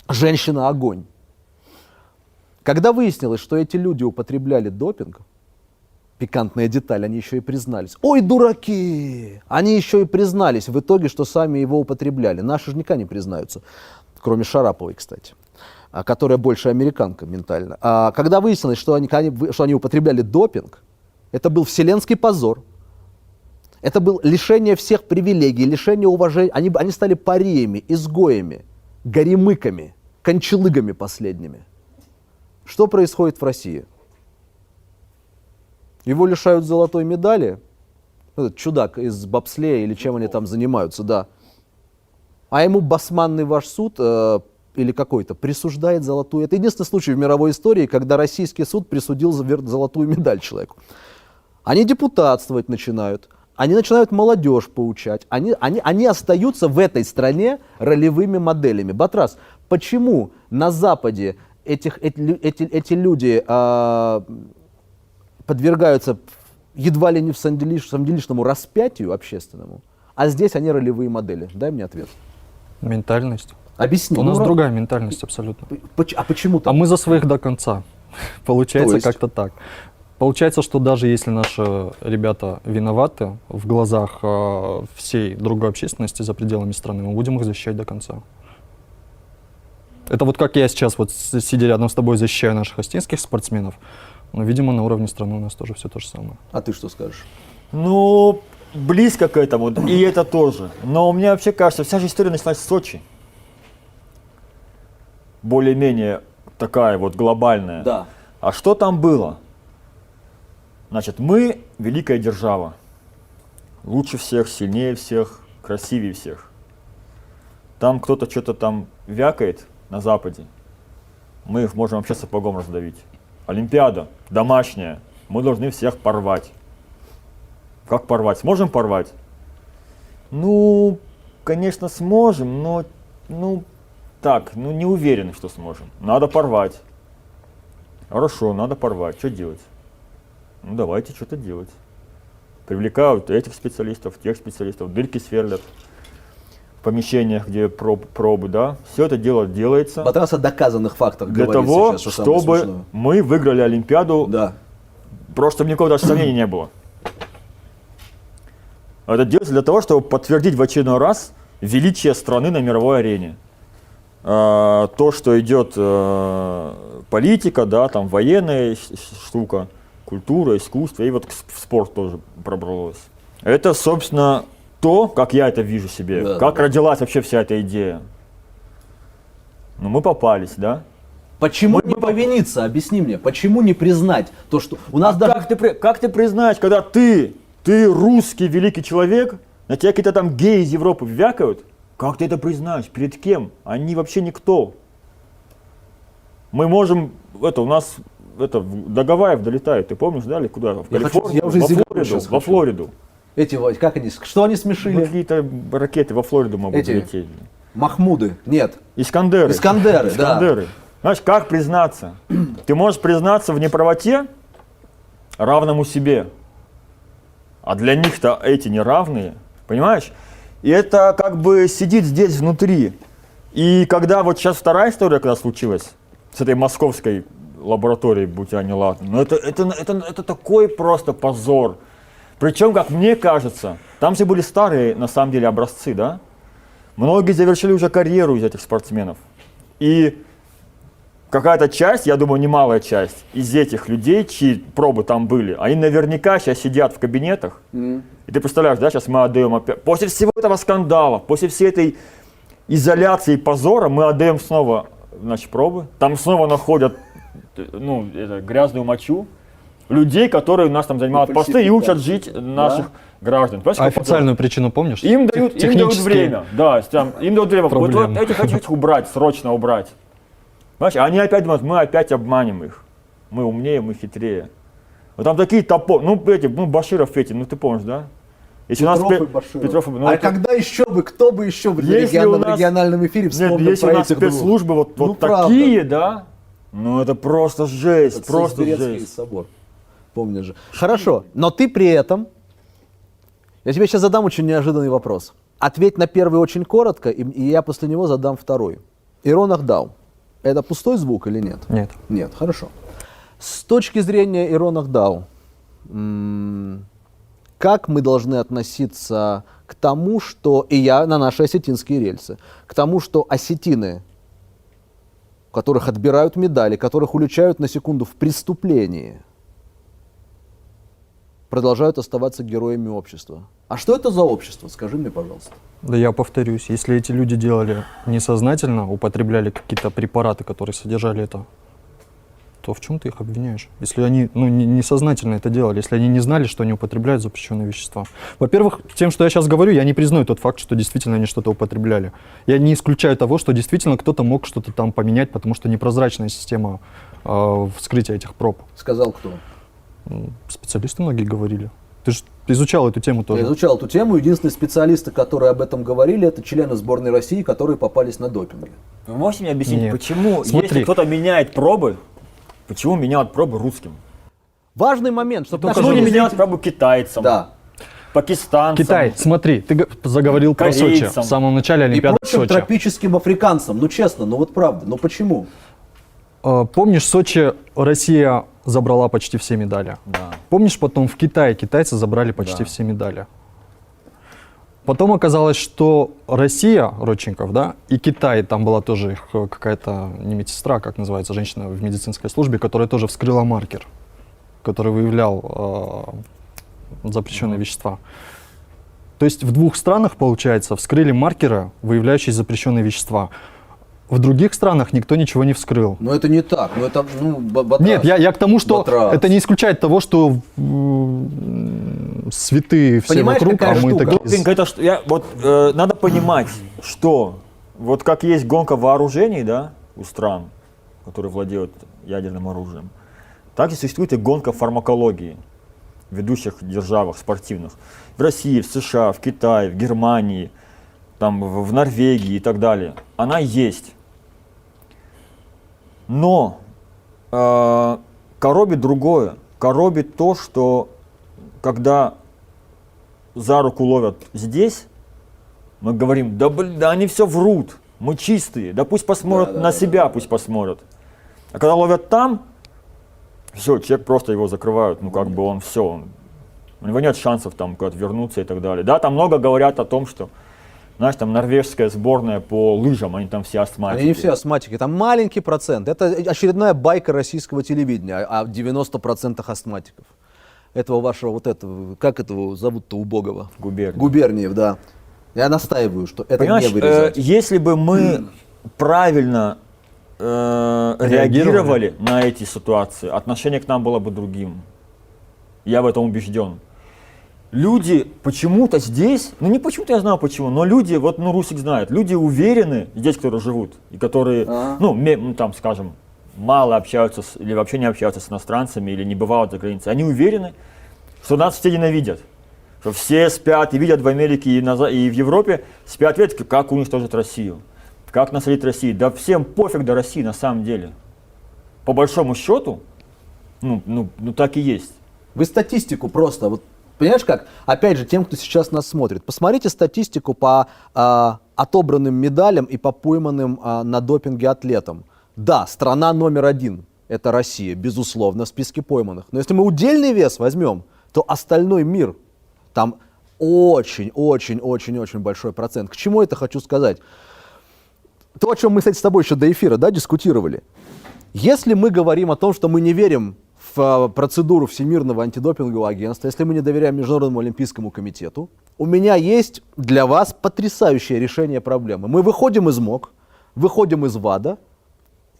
Speaker 1: Женщина-огонь. Когда выяснилось, что эти люди употребляли допинг, пикантная деталь, они еще и признались. Ой, дураки! Они еще и признались в итоге, что сами его употребляли. Наши же никогда не признаются, кроме Шараповой, кстати, которая больше американка ментально. Когда выяснилось, что они употребляли допинг, это был вселенский позор. Это было лишение всех привилегий, лишение уважения. Они стали париями, изгоями, горемыками, кончелыгами последними. Что происходит в России? Его лишают золотой медали. Этот чудак из бобслея или чем они там занимаются, да. А ему басманный ваш суд или какой-то присуждает золотую. Это единственный случай в мировой истории, когда российский суд присудил золотую медаль человеку. Они депутатствовать начинают. Они начинают молодежь поучать. Они остаются в этой стране ролевыми моделями. Батрас, почему на Западе эти люди подвергаются едва ли не в самделишному распятию общественному, а здесь они ролевые модели? Дай мне ответ.
Speaker 2: Ментальность.
Speaker 1: Объясни.
Speaker 2: У нас другая ментальность абсолютно.
Speaker 1: А почему
Speaker 2: А
Speaker 1: так?
Speaker 2: мы за своих до конца. Получается
Speaker 1: То есть?
Speaker 2: как-то так. Получается, что даже если наши ребята виноваты в глазах всей другой общественности за пределами страны, мы будем их защищать до конца. Это вот как я сейчас, вот сидя рядом с тобой, защищаю наших остинских спортсменов, но, видимо, на уровне страны у нас тоже все то же самое.
Speaker 1: А ты что скажешь?
Speaker 3: Ну, близко к этому, и это тоже. Но мне вообще кажется, вся же история началась в Сочи. Более-менее такая вот глобальная.
Speaker 1: Да.
Speaker 3: А что там было? Значит, мы великая держава. Лучше всех, сильнее всех, красивее всех. Там кто-то что-то там вякает на Западе. Мы их можем вообще сапогом раздавить. Олимпиада домашняя. Мы должны всех порвать. Как порвать? Сможем порвать? Ну, конечно, сможем, но не уверен, что сможем. Надо порвать. Хорошо, надо порвать. Что делать? Ну давайте что-то делать. Привлекают этих специалистов, тех специалистов, дырки сверлят в помещениях, где пробы, да. Все это дело делается
Speaker 1: Батрас о доказанных фактах
Speaker 3: для
Speaker 1: говорит
Speaker 3: того,
Speaker 1: сейчас, что самое
Speaker 3: чтобы
Speaker 1: смешное.
Speaker 3: мы выиграли Олимпиаду.
Speaker 1: Да.
Speaker 3: Просто чтобы никакого даже сомнения не было. Это делается для того, чтобы подтвердить в очередной раз величие страны на мировой арене. То, что идет политика, да, там военная штука, культура, искусство, и вот в спорт тоже пробралось. Это, собственно, то, как я это вижу себе,
Speaker 1: Да,
Speaker 3: как
Speaker 1: да.
Speaker 3: родилась вообще вся эта идея. Ну, мы попались, да?
Speaker 1: Почему не повиниться? Объясни мне, почему не признать то, что у нас даже...
Speaker 3: Как ты признаешь, когда ты русский великий человек, на тебя какие-то там геи из Европы вякают? Как ты это признаешь? Перед кем? Они вообще никто. Мы можем, у нас до Гавайев долетают, ты помнишь, да, или куда? В
Speaker 1: Я хочу-
Speaker 3: Калифорнию,
Speaker 1: я уже из Европы
Speaker 3: Флориду,
Speaker 1: сейчас
Speaker 3: во
Speaker 1: хочу.
Speaker 3: Флориду.
Speaker 1: Эти, как они, что они
Speaker 3: Мы
Speaker 1: смешили?
Speaker 3: какие-то ракеты во Флориду могут
Speaker 1: Эти?
Speaker 3: лететь.
Speaker 1: Махмуды? Нет.
Speaker 3: Искандеры.
Speaker 1: Искандеры, да.
Speaker 3: Искандеры. Знаешь, как признаться? Ты можешь признаться в неправоте равному себе. А для них-то эти неравные, понимаешь? И это как бы сидит здесь внутри. И когда вот сейчас вторая история, когда случилась, с этой московской лабораторией, будь они ладны, ну это такой просто позор. Причем, как мне кажется, там все были старые, на самом деле, образцы, да? Многие завершили уже карьеру из этих спортсменов. И какая-то часть, я думаю, немалая часть из этих людей, чьи пробы там были, они наверняка сейчас сидят в кабинетах. И ты представляешь, да, сейчас мы отдаем опять, после всего этого скандала, после всей этой изоляции и позора, мы отдаем снова, значит, пробы. Там снова находят, ну, грязную мочу людей, которые у нас там занимают посты и учат жить наших граждан. Понимаешь,
Speaker 2: А
Speaker 3: какой позор?
Speaker 2: официальную причину помнишь?
Speaker 3: Им дают
Speaker 2: Технические
Speaker 3: время, да, им дают время. Вот
Speaker 2: проблемы.
Speaker 3: этих убрать, срочно убрать. Понимаешь, они опять думают, мы опять обманем их. Мы умнее, мы хитрее. Вот там такие Баширов ну ты помнишь, да? Если
Speaker 1: Петров
Speaker 3: у нас
Speaker 1: и Баширов.
Speaker 3: Петров, ну,
Speaker 1: а
Speaker 3: это-
Speaker 1: когда еще бы, кто бы еще в
Speaker 3: Если у нас-
Speaker 1: региональном эфире
Speaker 3: Нет,
Speaker 1: вспомнил
Speaker 3: если у
Speaker 1: про
Speaker 3: нас
Speaker 1: этих двух?
Speaker 3: спецслужбы вот
Speaker 1: Ну, правда.
Speaker 3: такие, да, ну это просто жесть,
Speaker 1: Это
Speaker 3: просто
Speaker 1: Сибирецкий
Speaker 3: жесть.
Speaker 1: собор. Помнишь же. Хорошо, но ты при этом... Я тебе сейчас задам очень неожиданный вопрос. Ответь на первый очень коротко, и я после него задам второй. Ирон Ахдау. Это пустой звук или нет?
Speaker 2: Нет.
Speaker 1: Нет, хорошо. С точки зрения Ирон Ахдау, как мы должны относиться к тому, что, и я на наши осетинские рельсы, к тому, что осетины, которых отбирают медали, которых уличают на секунду в преступлении, продолжают оставаться героями общества. А что это за общество? Скажи мне, пожалуйста.
Speaker 2: Да я повторюсь, если эти люди делали несознательно, употребляли какие-то препараты, которые содержали это, то в чем ты их обвиняешь? Если они несознательно это делали, если они не знали, что они употребляют запрещенные вещества. Во-первых, тем, что я сейчас говорю, я не признаю тот факт, что действительно они что-то употребляли. Я не исключаю того, что действительно кто-то мог что-то там поменять, потому что непрозрачная система вскрытия этих проб.
Speaker 1: Сказал кто?
Speaker 2: Специалисты многие говорили. Ты же изучал эту тему тоже.
Speaker 1: Я изучал эту тему. Единственные специалисты, которые об этом говорили, это члены сборной России, которые попались на допинге.
Speaker 3: Вы можете мне объяснить,
Speaker 2: Нет.
Speaker 3: почему,
Speaker 2: Смотри.
Speaker 3: если кто-то меняет пробы, почему меняют пробы русским?
Speaker 1: Важный момент, чтобы
Speaker 3: Почему не меняют пробы китайцам,
Speaker 1: Да.
Speaker 3: пакистанцам?
Speaker 2: Китай, смотри, ты заговорил про Сочи
Speaker 3: Корейцам.
Speaker 2: в самом начале
Speaker 1: И
Speaker 2: Олимпиады в
Speaker 1: прочим
Speaker 2: Сочи.
Speaker 1: тропическим африканцам. Ну честно, ну вот правда. Ну почему?
Speaker 2: Помнишь, в Сочи Россия забрала почти все медали?
Speaker 3: Да.
Speaker 2: Помнишь, потом в Китае китайцы забрали почти
Speaker 3: Да.
Speaker 2: все медали? Потом оказалось, что Россия, Родченков, да, и Китай, там была тоже их какая-то, не медсестра, как называется, женщина в медицинской службе, которая тоже вскрыла маркер, который выявлял запрещенные вещества. То есть в двух странах, получается, вскрыли маркеры, выявляющие запрещенные вещества. В других странах никто ничего не вскрыл.
Speaker 1: Но это не так. Ну это, Батрас.
Speaker 2: Нет, я к тому, что
Speaker 1: Батрас.
Speaker 2: это не исключает того, что святые все
Speaker 1: Понимаешь,
Speaker 2: вокруг,
Speaker 1: какая
Speaker 2: а мы
Speaker 1: штука?
Speaker 2: такие...
Speaker 3: Допинг это надо понимать, что вот как есть гонка вооружений, да, у стран, которые владеют ядерным оружием, так и существует и гонка фармакологии в ведущих державах спортивных. В России, в США, в Китае, в Германии, там, в Норвегии и так далее. Она есть. Но коробит другое. Коробит то, что когда за руку ловят здесь, мы говорим, да блин, да они все врут, мы чистые, да пусть посмотрят на себя, пусть посмотрят. А когда ловят там, все, человек просто его закрывают, ну как бы он все, у него нет шансов там куда-то вернуться и так далее. Да, там много говорят о том, что, знаешь, там норвежская сборная по лыжам, они там все астматики.
Speaker 1: Они не все астматики, там маленький процент. Это очередная байка российского телевидения о 90% астматиков. Этого вашего вот этого, как этого зовут-то убогого?
Speaker 3: Губерниев.
Speaker 1: Губерниев, да. Я настаиваю, что это
Speaker 3: Понимаешь,
Speaker 1: не вырезать.
Speaker 3: если бы мы правильно реагировали на эти ситуации, отношение к нам было бы другим. Я в этом убежден. Люди почему-то здесь, ну не почему-то, я знаю почему, но люди, вот, ну Русик знает, люди уверены здесь, которые живут, и которые, ну там, скажем, мало общаются или вообще не общаются с иностранцами, или не бывают за границей, они уверены, что нас все ненавидят. Что все спят и видят в Америке и в Европе, спят, видят, как уничтожить Россию, как насадить Россию. Да всем пофиг до России на самом деле. По большому счету, ну так и есть.
Speaker 1: Вы статистику просто, вот, понимаешь как? Опять же, тем, кто сейчас нас смотрит, посмотрите статистику по отобранным медалям и по пойманным на допинге атлетам. Да, страна номер 1 – это Россия, безусловно, в списке пойманных. Но если мы удельный вес возьмем, то остальной мир, там очень большой процент. К чему это хочу сказать? То, о чем мы, кстати, с тобой еще до эфира, да, дискутировали. Если мы говорим о том, что мы не верим в процедуру Всемирного антидопингового агентства, если мы не доверяем Международному олимпийскому комитету, у меня есть для вас потрясающее решение проблемы. Мы выходим из МОК, выходим из ВАДА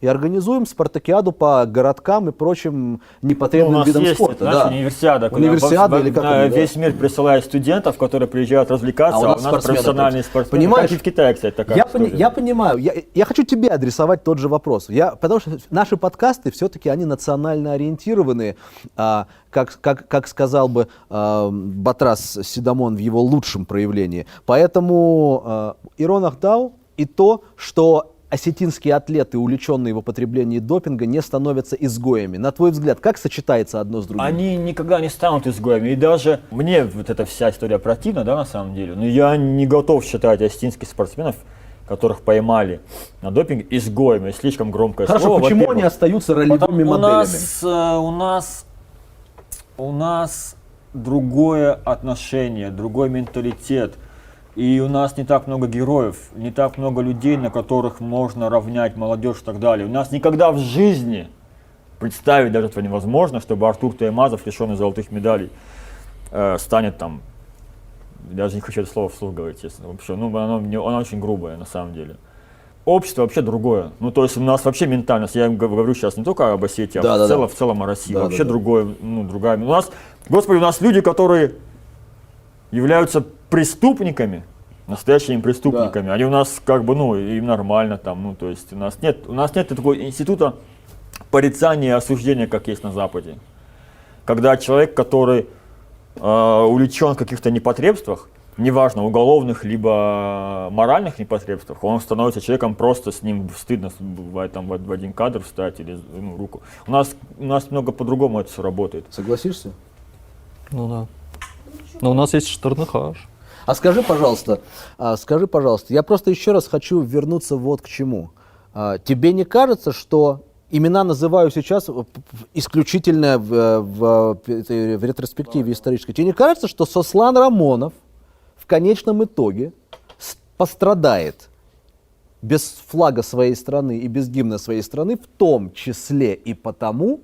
Speaker 1: и организуем спартакиаду по городкам и прочим непотребным видам спорта.
Speaker 3: Знаешь,
Speaker 1: да.
Speaker 3: универсиада.
Speaker 1: Универсиада или как это
Speaker 3: весь мир присылает студентов, которые приезжают развлекаться, а у нас профессиональные спортсмены.
Speaker 1: Понимаешь?
Speaker 3: Как и в Китае, кстати, такая история.
Speaker 1: Я понимаю. Я хочу тебе адресовать тот же вопрос. Потому что наши подкасты все-таки они национально ориентированы, как сказал бы Батрас Сидамон в его лучшем проявлении. Поэтому Ирон Ахдау и то, что осетинские атлеты, увлеченные в употреблении допинга, не становятся изгоями. На твой взгляд, как сочетается одно с другим?
Speaker 3: Они никогда не станут изгоями. И даже мне вот эта вся история противна, да, на самом деле. Но я не готов считать осетинских спортсменов, которых поймали на допинге, изгоями. Слишком громкое
Speaker 1: Хорошо,
Speaker 3: слово.
Speaker 1: почему они остаются ролевыми моделями?
Speaker 3: У нас другое отношение, другой менталитет. И у нас не так много героев, не так много людей, на которых можно равнять молодежь и так далее. У нас никогда в жизни представить даже этого невозможно, чтобы Артур Таймазов, лишенный золотых медалей, станет там, даже не хочу это слово вслух говорить, честно, вообще, оно очень грубое на самом деле. Общество вообще другое. Ну, то есть у нас вообще ментальность, я говорю сейчас не только об Осетии, в целом о России, вообще другое, другая. У нас, господи, у нас люди, которые являются преступниками, настоящими преступниками, они у нас как бы, им нормально там, то есть у нас нет такого института порицания и осуждения, как есть на Западе. Когда человек, который увлечен в каких-то непотребствах, неважно, уголовных, либо моральных непотребствах, он становится человеком, просто с ним стыдно бывает там в один кадр встать или руку. У нас много по-другому это все работает.
Speaker 1: Согласишься?
Speaker 2: Ну да. Но у нас есть Штернхаш.
Speaker 1: А скажи, пожалуйста, я просто еще раз хочу вернуться вот к чему. Тебе не кажется, что имена называю сейчас исключительно в ретроспективе исторической? Тебе не кажется, что Сослан Рамонов в конечном итоге пострадает без флага своей страны и без гимна своей страны, в том числе и потому,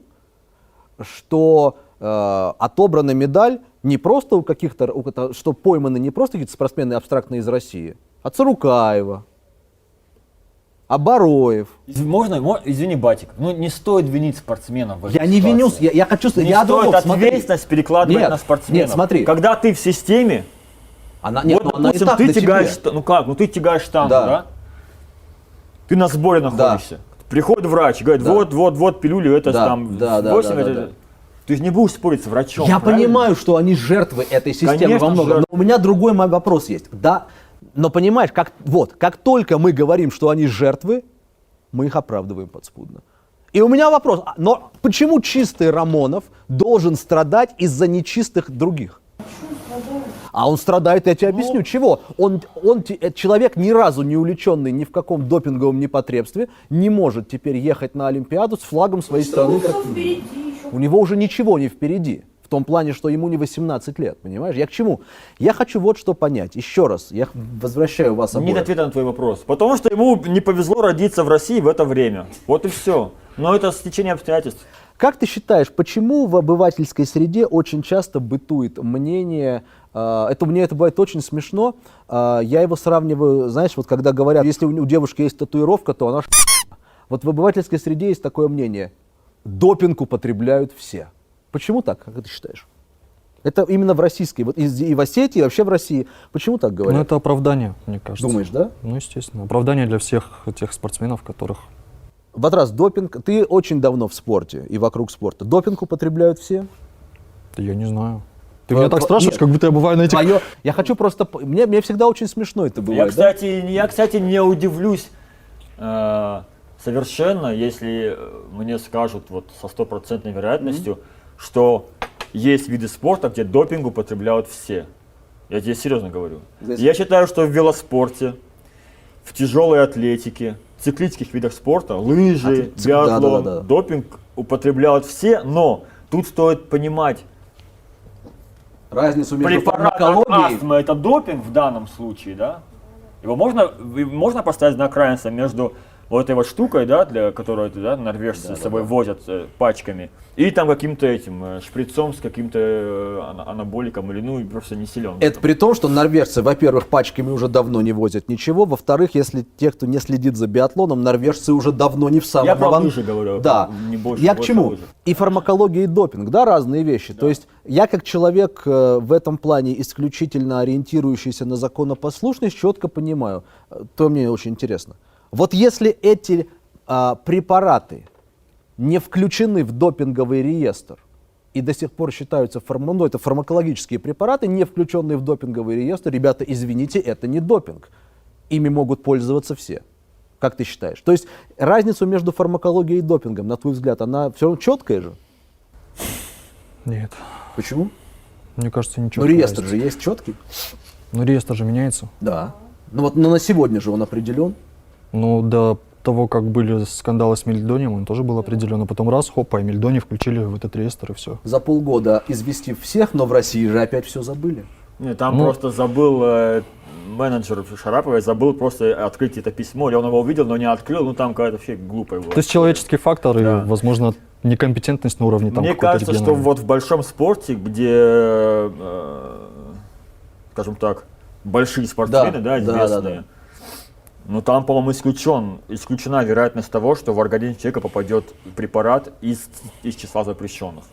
Speaker 1: что отобрана медаль не просто у каких-то, что пойманы не просто какие-то спортсмены абстрактные из России, а Царукаева, Абароев.
Speaker 3: Извини, Батик, не стоит винить спортсменов в этой
Speaker 1: Я не виню, я хочу сказать,
Speaker 3: не стоит ответственность перекладывать на спортсменов.
Speaker 1: Нет, смотри.
Speaker 3: Когда ты в системе,
Speaker 1: допустим,
Speaker 3: ты тягаешь штангу, да? Ты на сборе находишься. Приходит врач, говорит, вот пилюлю, это там 8, ты же не будешь спорить с врачом.
Speaker 1: Я понимаю, что они жертвы этой системы. Конечно, во многом, но у меня другой вопрос есть. Да, но понимаешь, как только мы говорим, что они жертвы, мы их оправдываем подспудно. И у меня вопрос, но почему чистый Рамонов должен страдать из-за нечистых других? А он страдает, я тебе объясню, чего? Человек ни разу не увлеченный ни в каком допинговом непотребстве, не может теперь ехать на Олимпиаду с флагом своей страны. У него уже ничего не впереди. В том плане, что ему не 18 лет, понимаешь? Я к чему? Я хочу вот что понять. Еще раз, я возвращаю вас обоих.
Speaker 3: Нет ответа на твой вопрос. Потому что ему не повезло родиться в России в это время. Вот и все. Но это стечение обстоятельств.
Speaker 1: Как ты считаешь, почему в обывательской среде очень часто бытует мнение, мне это бывает очень смешно, я его сравниваю, знаешь, вот когда говорят, если у девушки есть татуировка, то она Вот в обывательской среде есть такое мнение, допинг употребляют все. Почему так, как ты считаешь? Это именно в российской, вот и в Осетии, и вообще в России. Почему так говорят?
Speaker 2: Ну, это оправдание, мне кажется.
Speaker 1: Думаешь, да?
Speaker 2: Ну, естественно. Оправдание для всех тех спортсменов, которых...
Speaker 1: Батрас, допинг, ты очень давно в спорте и вокруг спорта. Допинг употребляют все?
Speaker 2: Да я не знаю. Ты меня так спрашиваешь, как будто я бываю на этих...
Speaker 1: Я хочу просто... Мне всегда очень смешно это бывает.
Speaker 3: Я, кстати, не удивлюсь совершенно, если мне скажут вот со стопроцентной вероятностью, что есть виды спорта, где допинг употребляют все. Я тебе серьезно говорю. Я считаю, что в велоспорте, в тяжелой атлетике, в циклических видах спорта, лыжи, биатлон, допинг употребляют все, но тут стоит понимать,
Speaker 1: разницу между
Speaker 3: препарат
Speaker 1: фармакологией...
Speaker 3: астмы это допинг в данном случае, да? Его можно поставить знак равенства между вот этой вот штукой, да, которую норвежцы с собой возят пачками, и там каким-то этим шприцом с каким-то анаболиком, или просто не силен.
Speaker 1: Это при том, что норвежцы, во-первых, пачками уже давно не возят ничего, во-вторых, если те, кто не следит за биатлоном, норвежцы уже давно не в самом...
Speaker 3: Я про лыжи говорю.
Speaker 1: Да.
Speaker 3: Не больше,
Speaker 1: Я к чему? И фармакология, и допинг, да, разные вещи. Да. То есть я как человек в этом плане исключительно ориентирующийся на законопослушность, четко понимаю, то мне очень интересно. Вот если эти препараты не включены в допинговый реестр и до сих пор считаются это фармакологические препараты, не включенные в допинговый реестр, ребята, извините, это не допинг. Ими могут пользоваться все. Как ты считаешь? То есть разницу между фармакологией и допингом, на твой взгляд, она все равно четкая же?
Speaker 2: Нет.
Speaker 1: Почему?
Speaker 2: Мне кажется, ничего.
Speaker 1: Но реестр же есть четкий.
Speaker 2: Но реестр же меняется.
Speaker 1: Да. Но на сегодня же он определен.
Speaker 2: Ну, до того, как были скандалы с Мельдонием, он тоже был определен. А потом раз, хопа, и Мельдони включили в этот реестр, и все.
Speaker 1: За полгода известив всех, но в России же опять все забыли.
Speaker 3: Нет, там просто забыл менеджер Шараповой, забыл просто открыть это письмо, или он его увидел, но не открыл, там какая-то вообще глупая была.
Speaker 2: То есть человеческий фактор и, возможно, некомпетентность на уровне там.
Speaker 3: Мне кажется, что вот в большом спорте, где, скажем так, большие спортсмены, известные, но там, по-моему, исключена вероятность того, что в организм человека попадет препарат из числа запрещенных.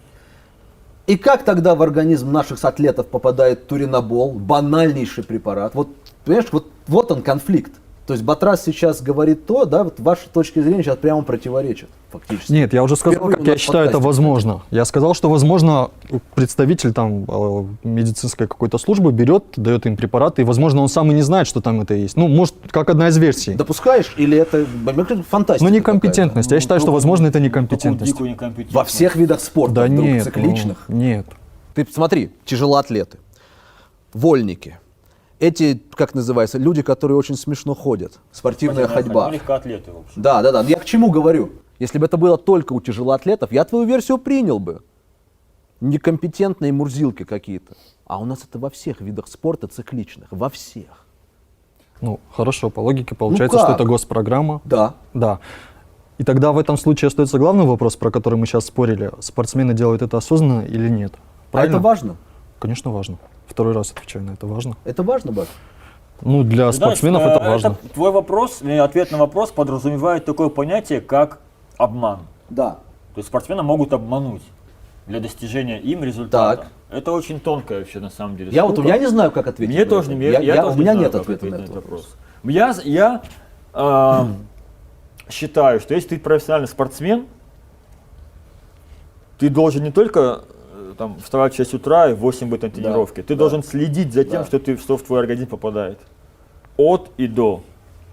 Speaker 1: И как тогда в организм наших атлетов попадает туринабол, банальнейший препарат? Вот, понимаешь, вот он конфликт. То есть Батрас сейчас говорит то, да, вот ваша точка зрения сейчас прямо противоречит, фактически.
Speaker 2: Нет, я уже сказал, как я считаю это возможно. Я сказал, что, возможно, представитель там медицинской какой-то службы берет, дает им препараты, и, возможно, он сам и не знает, что там это есть. Ну, может, как одна из версий.
Speaker 1: Допускаешь? Или это фантастика?
Speaker 2: Ну, некомпетентность. Я считаю, что, возможно, это некомпетентность.
Speaker 1: Во всех видах спорта,
Speaker 2: да
Speaker 1: вдруг,
Speaker 2: нет,
Speaker 1: цикличных?
Speaker 2: Нет.
Speaker 1: Ты смотри, тяжелоатлеты, вольники. Эти, как называется, люди, которые очень смешно ходят. Спортивная ходьба.
Speaker 3: Легкоатлеты, в общем.
Speaker 1: Да. Я к чему говорю? Если бы это было только у тяжелоатлетов, я твою версию принял бы. Некомпетентные мурзилки какие-то. А у нас это во всех видах спорта цикличных. Во всех.
Speaker 2: Ну, хорошо, по логике получается, что это госпрограмма.
Speaker 1: Да.
Speaker 2: Да. И тогда в этом случае остается главный вопрос, про который мы сейчас спорили. Спортсмены делают это осознанно или нет? Правильно?
Speaker 1: А это важно?
Speaker 2: Конечно, важно. Второй раз отвечаю на это, важно.
Speaker 1: Это важно, Бат?
Speaker 2: Ну, для спортсменов это важно.
Speaker 3: Твой вопрос, ответ на вопрос подразумевает такое понятие, как обман.
Speaker 1: Да.
Speaker 3: То есть спортсмена могут обмануть для достижения им результата.
Speaker 1: Так.
Speaker 3: Это очень тонкое вообще на самом деле.
Speaker 1: Я не знаю, как ответить.
Speaker 3: Мне тоже не
Speaker 1: У меня нет ответа на этот вопрос.
Speaker 3: Я считаю, что если ты профессиональный спортсмен, ты должен не только вставать в 6 утра и в 8 быть на тренировке. Ты должен следить за тем, что в твой организм попадает. От и до.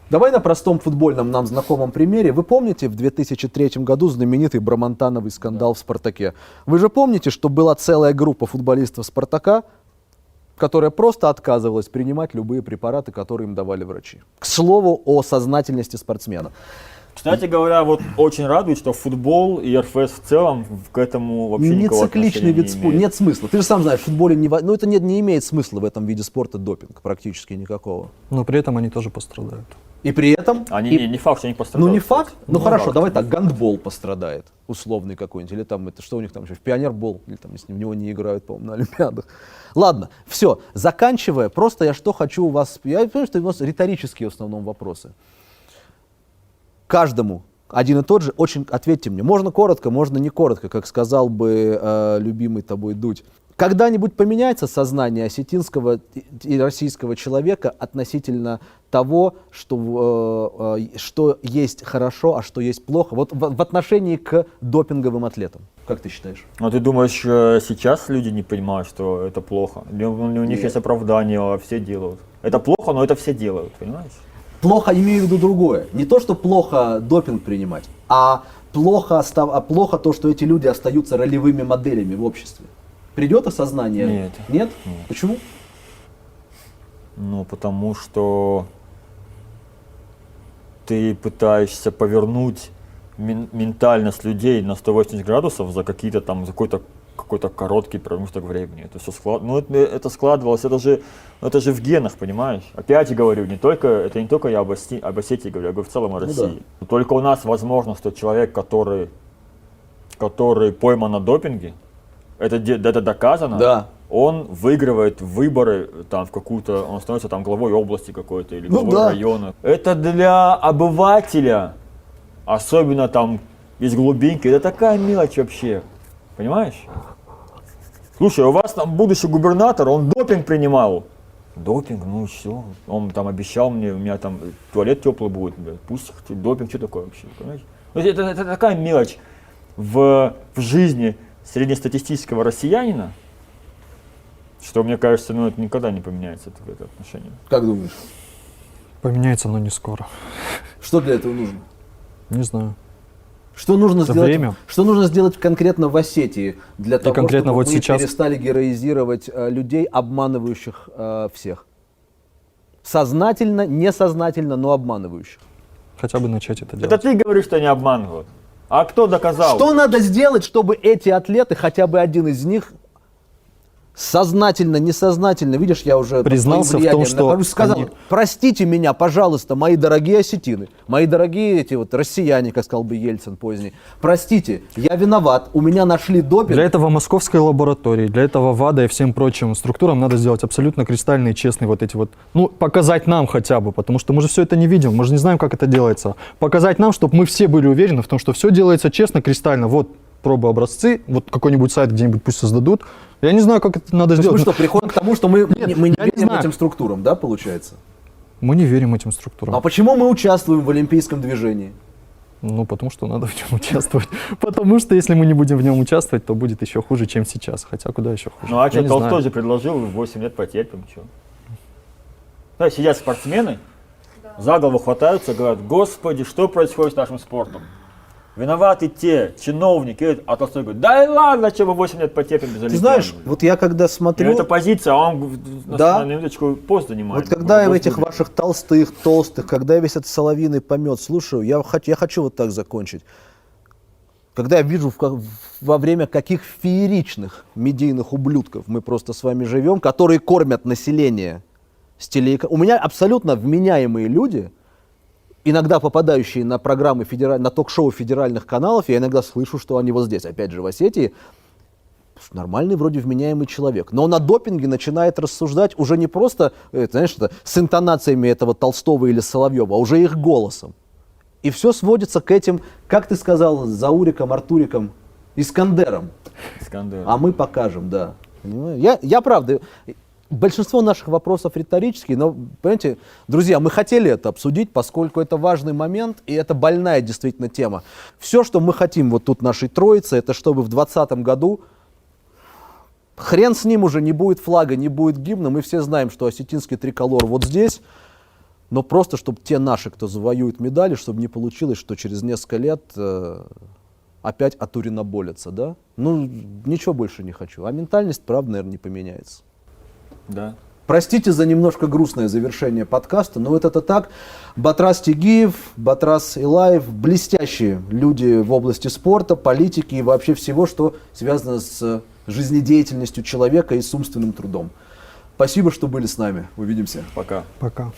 Speaker 1: Давай на простом футбольном нам знакомом примере. Вы помните в 2003 году знаменитый брамонтановый скандал в «Спартаке»? Вы же помните, что была целая группа футболистов «Спартака», которая просто отказывалась принимать любые препараты, которые им давали врачи. К слову о сознательности спортсмена.
Speaker 3: Кстати говоря, вот очень радует, что футбол и РФС в целом к этому вообще
Speaker 1: Не
Speaker 3: никакого
Speaker 1: цикличный
Speaker 3: отношения
Speaker 1: вид
Speaker 3: не
Speaker 1: спорта,
Speaker 3: имеет.
Speaker 1: нет смысла. Ты же сам знаешь, в футболе это не имеет смысла в этом виде спорта допинг, практически никакого.
Speaker 2: Но при этом они тоже пострадают.
Speaker 1: И при этом...
Speaker 3: Не факт, что они пострадают.
Speaker 1: Ну не факт,
Speaker 3: кстати.
Speaker 1: ну хорошо,
Speaker 3: факт.
Speaker 1: давай так, гандбол пострадает, условный какой-нибудь, или там, это что у них там еще, в пионербол, или там, если в него не играют, по-моему, на Олимпиадах. Ладно, все, заканчивая, просто я что хочу у вас, я понимаю, что у нас риторические в основном вопросы. Каждому один и тот же, очень ответьте мне, можно коротко, можно не коротко, как сказал бы любимый тобой Дудь. Когда-нибудь поменяется сознание осетинского и российского человека относительно того, что есть хорошо, а что есть плохо, вот в отношении к допинговым атлетам? Как ты считаешь?
Speaker 3: А ты думаешь, сейчас люди не понимают, что это плохо? Или у них
Speaker 1: Нет.
Speaker 3: есть оправдание, а все делают? Это плохо, но это все делают, понимаешь?
Speaker 1: Плохо имею в виду другое. Не то, что плохо допинг принимать, а плохо то, что эти люди остаются ролевыми моделями в обществе. Придет осознание?
Speaker 3: Нет.
Speaker 1: Нет?
Speaker 3: Нет.
Speaker 1: Почему?
Speaker 3: Ну, потому что ты пытаешься повернуть ментальность людей на 180 градусов за какие-то там, за какой-то короткий промежуток времени. Это все это складывалось, это же в генах, понимаешь? Опять я говорю, это не только я об Осетии говорю, я говорю в целом о России.
Speaker 1: Да.
Speaker 3: Только у нас возможно, что человек, который пойман на допинге, это доказано,
Speaker 1: Да.
Speaker 3: он выигрывает выборы там, он становится там главой области какой-то или главой
Speaker 1: да.
Speaker 3: района. Это для обывателя, особенно там из глубинки, это такая мелочь вообще, понимаешь? Слушай, у вас там будущий губернатор, он допинг принимал. Допинг, ну и все. Он там обещал мне, у меня там туалет теплый будет. Пусть допинг, что такое вообще, понимаешь? Это такая мелочь в жизни среднестатистического россиянина, что, мне кажется, это никогда не поменяется, это отношение.
Speaker 1: Как думаешь?
Speaker 2: Поменяется, но не скоро.
Speaker 1: Что для этого нужно?
Speaker 2: Не знаю.
Speaker 1: Что нужно
Speaker 2: Это
Speaker 1: сделать?
Speaker 2: время.
Speaker 1: Что нужно сделать конкретно в Осетии для того,
Speaker 2: конкретно
Speaker 1: чтобы
Speaker 2: вот
Speaker 1: мы
Speaker 2: сейчас.
Speaker 1: перестали героизировать людей, обманывающих всех? Сознательно, несознательно, но обманывающих.
Speaker 2: Хотя бы начать это делать.
Speaker 3: Это ты говоришь, что они обманывают. А кто доказал?
Speaker 1: Что надо сделать, чтобы эти атлеты, хотя бы один из них, сознательно, несознательно, видишь, я уже под
Speaker 2: Признался
Speaker 1: своим
Speaker 2: в том,
Speaker 1: влиянием
Speaker 2: что
Speaker 1: нахожусь, сказал,
Speaker 2: они-
Speaker 1: простите меня, пожалуйста, мои дорогие осетины, мои дорогие эти вот россияне, как сказал бы Ельцин поздний, простите, я виноват, у меня нашли допинг.
Speaker 2: Для этого московской лаборатории, для этого ВАДА и всем прочим структурам надо сделать абсолютно кристальные, честные вот эти вот, показать нам хотя бы, потому что мы же все это не видим, мы же не знаем, как это делается. Показать нам, чтобы мы все были уверены в том, что все делается честно, кристально. Вот пробы образцы, вот какой-нибудь сайт где-нибудь пусть создадут. Я не знаю, как это надо
Speaker 1: То есть
Speaker 2: сделать.
Speaker 1: мы что, приходим к тому, что мы не
Speaker 2: я не
Speaker 1: верим
Speaker 2: знаю.
Speaker 1: этим структурам, да, получается?
Speaker 2: Мы не верим этим структурам.
Speaker 1: А почему мы участвуем в олимпийском движении?
Speaker 2: Потому что надо в нем участвовать. Потому что если мы не будем в нем участвовать, то будет еще хуже, чем сейчас. Хотя куда еще хуже?
Speaker 3: Ну а
Speaker 2: Я
Speaker 3: что,
Speaker 2: не
Speaker 3: Толстой
Speaker 2: знаю.
Speaker 3: же предложил 8 лет потерпим, что? Да, сидят спортсмены, за голову хватаются, говорят, господи, что происходит с нашим спортом? Виноваты те чиновники, а Толстой говорит, да и ладно, что мы 8 лет потерпим без
Speaker 1: Ты
Speaker 3: Олимпиады.
Speaker 1: знаешь, вот я когда
Speaker 3: И
Speaker 1: смотрю...
Speaker 3: это позиция, а он
Speaker 1: Да.
Speaker 3: на минуточку пост занимает.
Speaker 1: Вот когда я в
Speaker 3: Господи.
Speaker 1: этих ваших толстых, когда я весь этот соловьиный помет слушаю, я хочу вот так закончить. Когда я вижу, во время каких фееричных медийных ублюдков мы просто с вами живем, которые кормят население с телеэкрана. У меня абсолютно вменяемые люди, иногда попадающие на программы, на ток-шоу федеральных каналов, я иногда слышу, что они вот здесь, опять же, в Осетии, нормальный, вроде вменяемый человек. Но он о допинге начинает рассуждать уже не просто, с интонациями этого Толстого или Соловьева, а уже их голосом. И все сводится к этим, как ты сказал, Зауриком, Артуриком, Искандером.
Speaker 3: Искандер.
Speaker 1: А мы покажем, да. Понимаешь? Я правда, большинство наших вопросов риторические, но, понимаете, друзья, мы хотели это обсудить, поскольку это важный момент, и это больная действительно тема. Все, что мы хотим вот тут нашей троице, это чтобы в 2020 году, хрен с ним уже, не будет флага, не будет гимна, мы все знаем, что осетинский триколор вот здесь, но просто, чтобы те наши, кто завоюет медали, чтобы не получилось, что через несколько лет опять отуриноболятся, да? Ну, ничего больше не хочу. А ментальность, правда, наверное, не поменяется.
Speaker 3: Да.
Speaker 1: Простите за немножко грустное завершение подкаста, но вот это так. Батрас Тигиев, Батрас Илаев – блестящие люди в области спорта, политики и вообще всего, что связано с жизнедеятельностью человека и с умственным трудом. Спасибо, что были с нами. Увидимся.
Speaker 3: Пока.
Speaker 2: Пока.